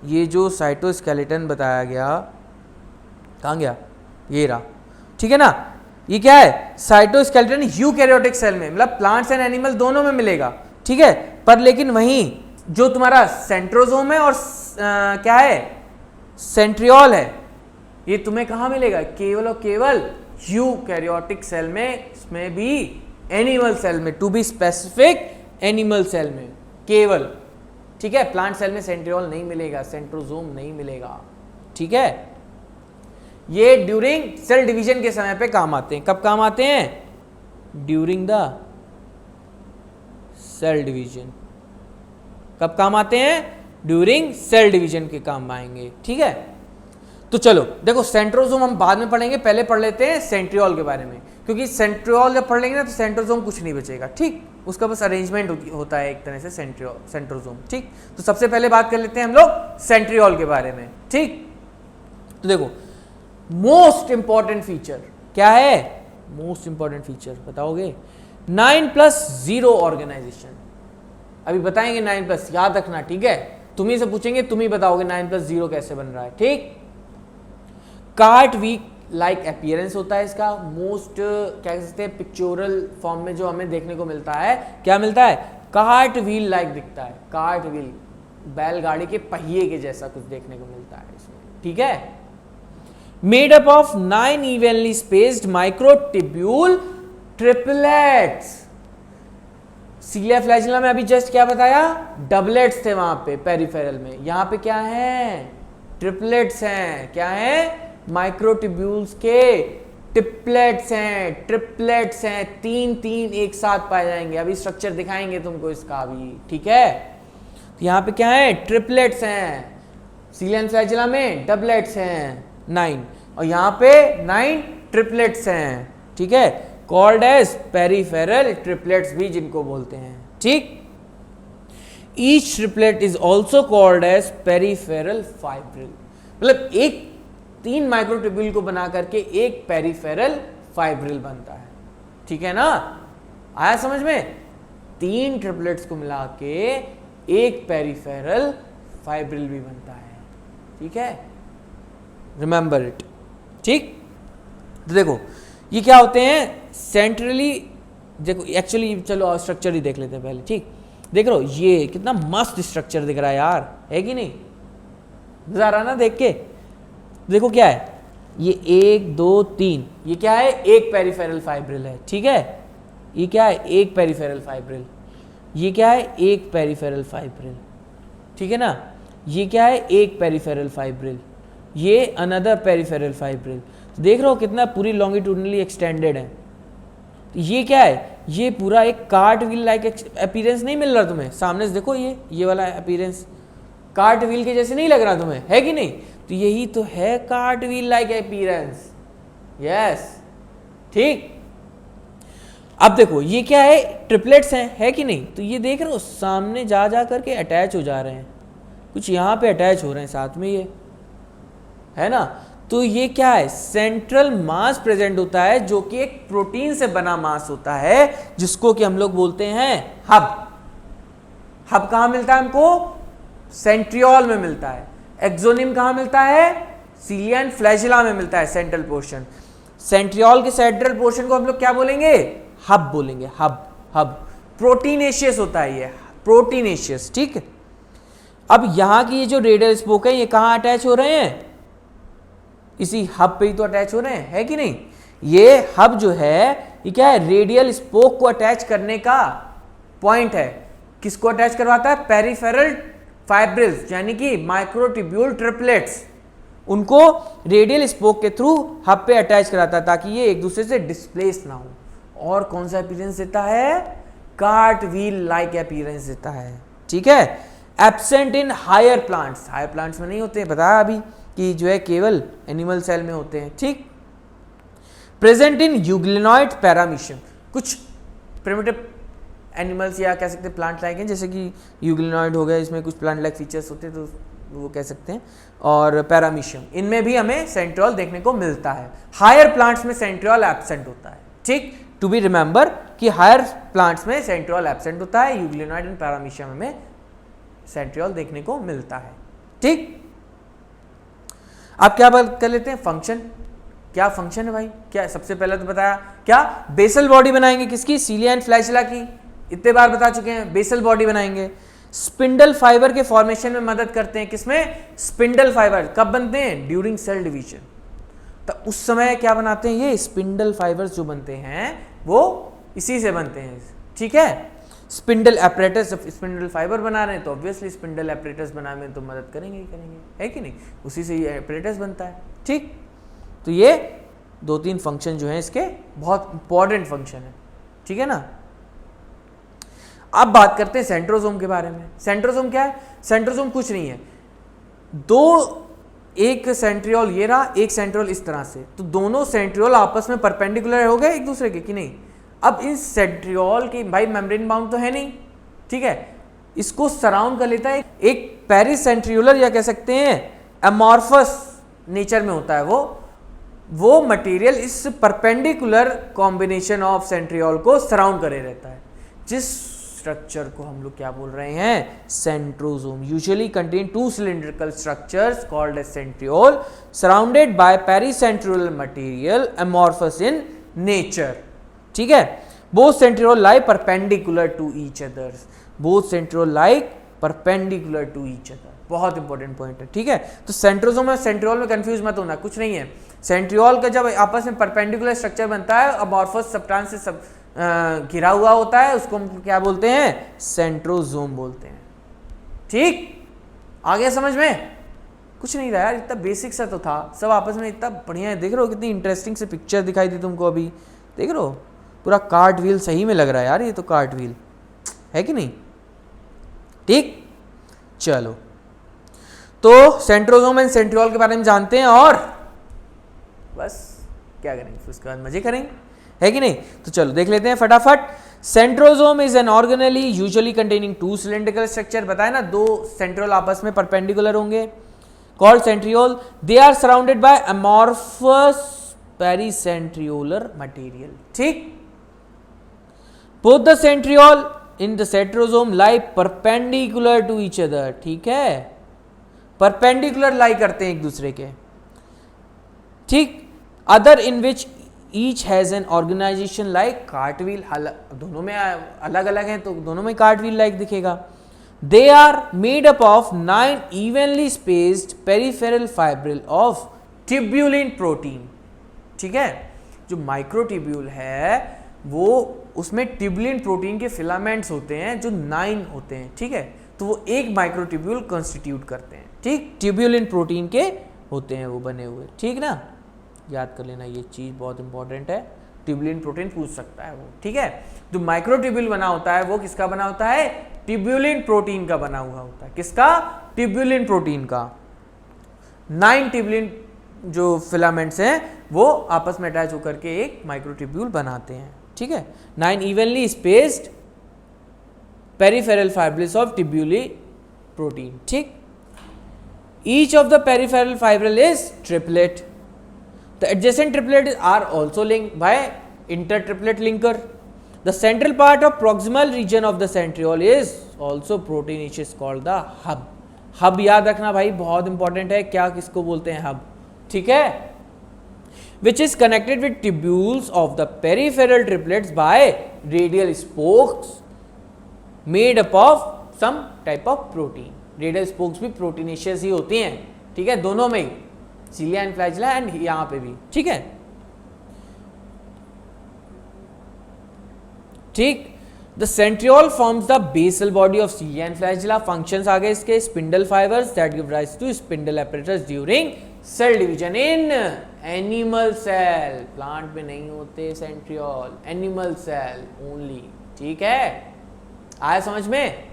Speaker 1: ये जो साइटोस्केलेटन बताया गया, कहाँ गया, ये रहा, ठीक है ना, ये क्या है, साइटोस्केलेटन यूकैरियोटिक सेल में, मतलब प्लांट्स एंड एनिमल दोनों में मिलेगा, ठीक है, पर लेकिन वहीं जो तुम्हारा सेंट्रोजोम है और क्या है, सेंट्रियोल है, ये तुम्हें कहाँ मिलेगा, केवल और केवल यूकैरियोटिक सेल में, इसमें भी एनिमल सेल में, to be specific animal cell में केवल, ठीक है। प्लांट सेल में सेंट्रियोल नहीं मिलेगा, सेंट्रोजोम नहीं मिलेगा, ठीक है। ये ड्यूरिंग सेल डिवीजन के समय पे काम आते हैं। कब काम आते हैं, ड्यूरिंग द सेल डिवीजन। कब काम आते हैं, ड्यूरिंग सेल डिवीजन के काम आएंगे, ठीक है। तो चलो देखो, सेंट्रोजोम हम बाद में पढ़ेंगे, पहले पढ़ लेते हैं सेंट्रियोल के बारे में, क्योंकि सेंट्रियोल जब पढ़ लेंगे ना तो सेंट्रोजोम कुछ नहीं बचेगा, ठीक, उसका बस अरेंजमेंट होता है एक तरह से सेंट्रोजोम, ठीक। तो सबसे पहले बात कर लेते हैं हम लोग सेंट्रियोल के बारे में, ठीक। तो देखो, मोस्ट इंपॉर्टेंट फीचर क्या है, मोस्ट इंपॉर्टेंट फीचर बताओगे, 9+0 ऑर्गेनाइजेशन। अभी बताएंगे 9+, याद रखना, ठीक है, तुम्ही से पूछेंगे, तुम ही बताओगे 9+0 कैसे बन रहा है, ठीक। कार्ट वीक लाइक अपीयरेंस होता है इसका, मोस्ट क्या कह सकते हैं, पिक्चोरल फॉर्म में जो हमें देखने को मिलता है, क्या मिलता है, कार्ट व्हील लाइक दिखता है, कार्ट व्हील, बैलगाड़ी के पहिए के जैसा कुछ देखने को मिलता है इसमें, ठीक है। Made up of 9 evenly spaced microtubule triplets. Cilia flagella में अभी जस्ट क्या बताया, डबलेट्स थे वहां पे पेरिफेरल में, यहां पे क्या है, ट्रिपलेट्स हैं, क्या है, माइक्रोट्यूब्यूल्स के ट्रिपलेट्स हैं, ट्रिपलेट्स हैं, 3 एक साथ पाए जाएंगे। अभी स्ट्रक्चर दिखाएंगे तुमको इसका भी, ठीक है। तो यहाँ पे क्या है, ट्रिपलेट्स हैं, सीलियन फ्लैजिला में डबलेट्स हैं 9, और यहाँ पे 9 ट्रिपलेट्स हैं, ठीक है, कॉल्ड एज पेरिफेरल ट्रिपलेट्स भी जिनको बोलते हैं, ठीक। Each triplet is also called as peripheral fibril, मतलब एक 3 माइक्रोट्यूब्यूल को बना करके एक पेरिफेरल फाइब्रिल बनता है, ठीक है ना, आया समझ में, 3 ट्रिपलेट्स को मिला के एक पेरिफेरल फाइब्रिल भी बनता है, ठीक है, रिमेंबर इट, ठीक। तो देखो ये क्या होते हैं, सेंट्रली, देखो एक्चुअली चलो स्ट्रक्चर ही देख लेते हैं पहले, ठीक। देख लो ये कितना मस्त स्ट्रक्चर दिख रहा है यार, है कि नहीं, मजा आ रहा ना देख के। देखो क्या है, ये 1 2 3, ये क्या है, एक पेरिफेरल फाइब्रिल है, ठीक है, ये क्या है, एक पेरिफेरल फाइब्रिल, ये क्या है, एक पेरिफेरल फाइब्रिल, ठीक है ना, ये क्या है, एक पेरिफेरल फाइब्रिल, ये अनदर पेरिफेरल फाइब्रिल। तो देख रहे हो कितना पूरी लॉन्गिट्यूडनली एक्सटेंडेड है। तो ये क्या है, ये पूरा एक कार्ट व्हील लाइक अपीयरेंस नहीं मिल रहा तुम्हें, सामने से देखो ये वाला अपीयरेंस कार्ट व्हील के जैसे नहीं लग रहा तुम्हें, है कि नहीं, तो यही तो है cart wheel like appearance, yes, ठीक। अब देखो ये क्या है, ट्रिपलेट्स हैं, है कि नहीं, तो ये देख रहे हो सामने जा करके अटैच हो जा रहे हैं, कुछ यहाँ पे अटैच हो रहे हैं साथ में, ये है ना। तो ये क्या है, सेंट्रल मास प्रेजेंट होता है, जो कि एक प्रोटीन से बना मास होता है, जिसको कि हम लोग बोलते हैं हब। हब कहाँ मिलता है हमको, सेंट्रियोल में मिलता है। एक्सोनिम कहाँ मिलता है, सीलियन फ्लैजिला में मिलता है, सेंट्रल पोर्शन। सेंट्रियोल के सेंट्रल पोर्शन को हम लोग क्या बोलेंगे, हब बोलेंगे, हब, हब। प्रोटीनेशियस होता है ये, प्रोटीनेशियस, ठीक है। अब यहाँ की ये जो रेडियल स्पोक है, ये कहाँ अटैच हो रहे हैं, इसी हब पे ही तो अटैच हो रहे हैं, है कि नहीं। ये हब जो है, ये क्या है, रेडियल स्पोक को अटैच करने का पॉइंट है। किसको अटैच करवाता है, पेरिफेरल फाइब्रिल्स, यानी कि माइक्रोट्यूब्यूल ट्रिपलेट्स, उनको रेडियल स्पोक के थ्रू हब पे अटैच कराता है, ताकि ये एक दूसरे से डिस्प्लेस ना हो। और कौन सा अपीयरेंस देता है, कार्ट व्हील लाइक अपीयरेंस देता है, ठीक है। Absent in higher plants, higher plants में नहीं होते, बताया अभी कि जो है केवल एनिमल सेल में होते हैं, ठीक। प्रेजेंट इन यूग्लिनॉइड पैरामीशियम, कुछ प्रिमिटिव एनिमल्स या कह सकते हैं प्लांट लाइक हैं, जैसे कि यूग्लिनॉइड हो गया, इसमें कुछ प्लांट लाइक फीचर्स होते हैं, तो वो कह सकते हैं, और पैरामीशियम, इनमें भी हमें सेंट्रियोल देखने को मिलता है। हायर प्लांट्स में सेंट्रियोल एब्सेंट होता है, ठीक। टू बी रिमेंबर कि हायर प्लांट्स में सेंट्रियोल एब्सेंट होता है, यूग्लिनॉइड एंड पैरामीशियम में सेंट्रियोल देखने को मिलता है, ठीक। आप क्या बात कर लेते हैं, फंक्शन। क्या फंक्शन है भाई, क्या सबसे पहले तो बताया, क्या बेसल बॉडी बनाएंगे किसकी, सीलिया एंड फ्लैजेला की, इतने बार बता चुके हैं, बेसल बॉडी बनाएंगे। स्पिंडल फाइबर के फॉर्मेशन में मदद करते हैं, किसमें, स्पिंडल फाइबर। कब बनते हैं, ड्यूरिंग सेल डिवीजन। तो उस समय क्या बनाते हैं, ये स्पिंडल फाइबर्स जो बनते हैं वो इसी से बनते हैं, ठीक है। स्पिंडल एपरेटस, स्पिंडल फाइबर बना रहे हैं तो ऑब्वियसली स्पिंडल एपरेटस बनाने में तो मदद करेंगे ही करेंगे, है कि नहीं, उसी से ये एपरेटस बनता है, ठीक। तो ये 2-3 फंक्शन जो है इसके बहुत इंपॉर्टेंट फंक्शन है, ठीक है ना। अब बात करते हैं सेंट्रोसोम के बारे में। सेंट्रोसोम क्या है, सेंट्रोसोम कुछ नहीं है, एक सेंट्रियोल ये रहा, एक सेंट्रियोल इस तरह से, तो दोनों सेंट्रियोल आपस में परपेंडिकुलर हो गए एक दूसरे के कि नहीं। अब इस सेंट्रियोल की भाई मेम्ब्रेन बाउंड तो है नहीं, ठीक है, इसको सराउंड कर लेता है एक पेरिसेंट्रियोलर, या कह सकते हैं अमॉर्फस नेचर में होता है वो मटेरियल इस परपेंडिकुलर कॉम्बिनेशन ऑफ सेंट्रियोल को सराउंड करे रहता है, जिस स्ट्रक्चर को हम लोग क्या बोल रहे हैं, centrosome. Usually contain 2 cylindrical structures called as centriole surrounded by pericentriolar material amorphous in nature, ठीक है। both centriole lie perpendicular to each other, both centriole lie perpendicular to each other, बहुत इंपॉर्टेंट पॉइंट है, ठीक है। तो centrosome और centriole में confuse मत होना, कुछ नहीं है। सेंट्रियोल का जब आपस में परपेंडिकुलर स्ट्रक्चर बनता है, अमॉर्फस सब्सटेंस से सब घिरा हुआ होता है, उसको हम क्या बोलते हैं, सेंट्रोसोम बोलते हैं, ठीक। आ गया समझ में, कुछ नहीं था यार, इतना बेसिक सा तो था, सब आपस में इतना बढ़िया है। देख रहे हो कितनी इंटरेस्टिंग से पिक्चर दिखाई दी तुमको अभी, देख रहे हो, पूरा कार्ट व्हील सही में लग रहा है यार, ये तो कार्ट व्हील है कि नहीं, ठीक। चलो, तो सेंट्रोसोम एंड सेंट्रियोल के बारे में जानते हैं, और बस क्या करेंगे फिर उसके बाद मजे करेंगे, है कि नहीं। तो चलो देख लेते हैं फटाफट। Centrosome is an organelle usually containing 2 cylindrical structure, बताया ना, 2 सेंट्रियोल आपस में परपेंडिकुलर होंगे, called centriole. They are surrounded by amorphous pericentriolar material, ठीक। Both the centriole in the centrosome lie perpendicular to each other, ठीक है, परपेंडिकुलर लाई करते हैं एक दूसरे के, ठीक। Other in which each has an organisation like cartwheel, दोनों में अलग अलग हैं तो दोनों में कार्टव्हील लाइक दिखेगा। They are made up of 9 evenly spaced peripheral fibril of tubulin protein, ठीक है। जो माइक्रोट्यूब्यूल है वो उसमें ट्यूब्यूलिन प्रोटीन के फिलामेंट्स होते हैं जो 9 होते हैं, ठीक है, तो वो एक माइक्रोट्यूब्यूल कॉन्स्टिट्यूट करते हैं, ठीक। ट्यूब्यूलिन प्रोटीन के होते हैं वो बने हुए, ठीक ना, याद कर लेना, ये चीज़ बहुत इंपॉर्टेंट है, ट्यूब्यूलिन प्रोटीन पूछ सकता है वो, ठीक है। जो माइक्रोट्यूब्यूल बना होता है वो किसका बना होता है, ट्यूब्यूलिन प्रोटीन का बना हुआ होता है, किसका, ट्यूब्यूलिन प्रोटीन का। 9 ट्यूब्यूलिन जो फिलामेंट्स हैं वो आपस में अटैच होकर के एक माइक्रोट्यूब्यूल बनाते हैं, ठीक है। 9 evenly spaced peripheral fibrils of tubulin protein, ठीक। Each of the peripheral fibril is triplet. The adjacent triplets are also linked by intertriplet linker. The central part of proximal region of the centriole is also proteinaceous called the hub. Hub याद रखना भाई, बहुत important है, क्या किसको बोलते हैं, hub, ठीक है। Which is connected with tubules of the peripheral triplets by radial spokes made up of some type of protein. Radial spokes भी proteinaceous ही होती हैं, ठीक है, दोनों में ही, सीलिया एंड फ्लैजेला एंड यहां पे भी, ठीक है, ठीक। The centriole forms the basal body of cilia and flagella. Functions आ गए इसके, spindle fibres that give rise to spindle apparatus during cell division in animal cell. Plant में नहीं होते सेंट्रियोल, एनिमल सेल ओनली, ठीक है, आया समझ में।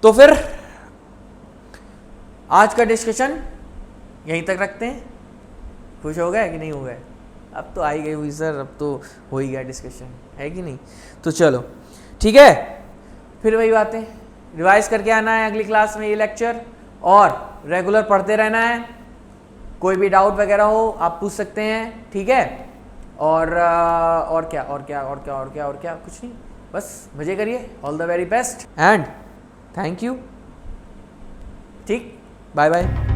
Speaker 1: तो फिर आज का डिस्कशन यहीं तक रखते हैं। खुश हो गए कि नहीं हो गए, अब तो आई गई हुई सर, अब तो हो ही गया डिस्कशन, है कि नहीं। तो चलो ठीक है, फिर वही बातें रिवाइज करके आना है अगली क्लास में ये लेक्चर, और रेगुलर पढ़ते रहना है। कोई भी डाउट वगैरह हो आप पूछ सकते हैं, ठीक है। और क्या और क्या और क्या और क्या और क्या, कुछ नहीं, बस मजे करिए। All the very best and thank you, ठीक। Bye bye.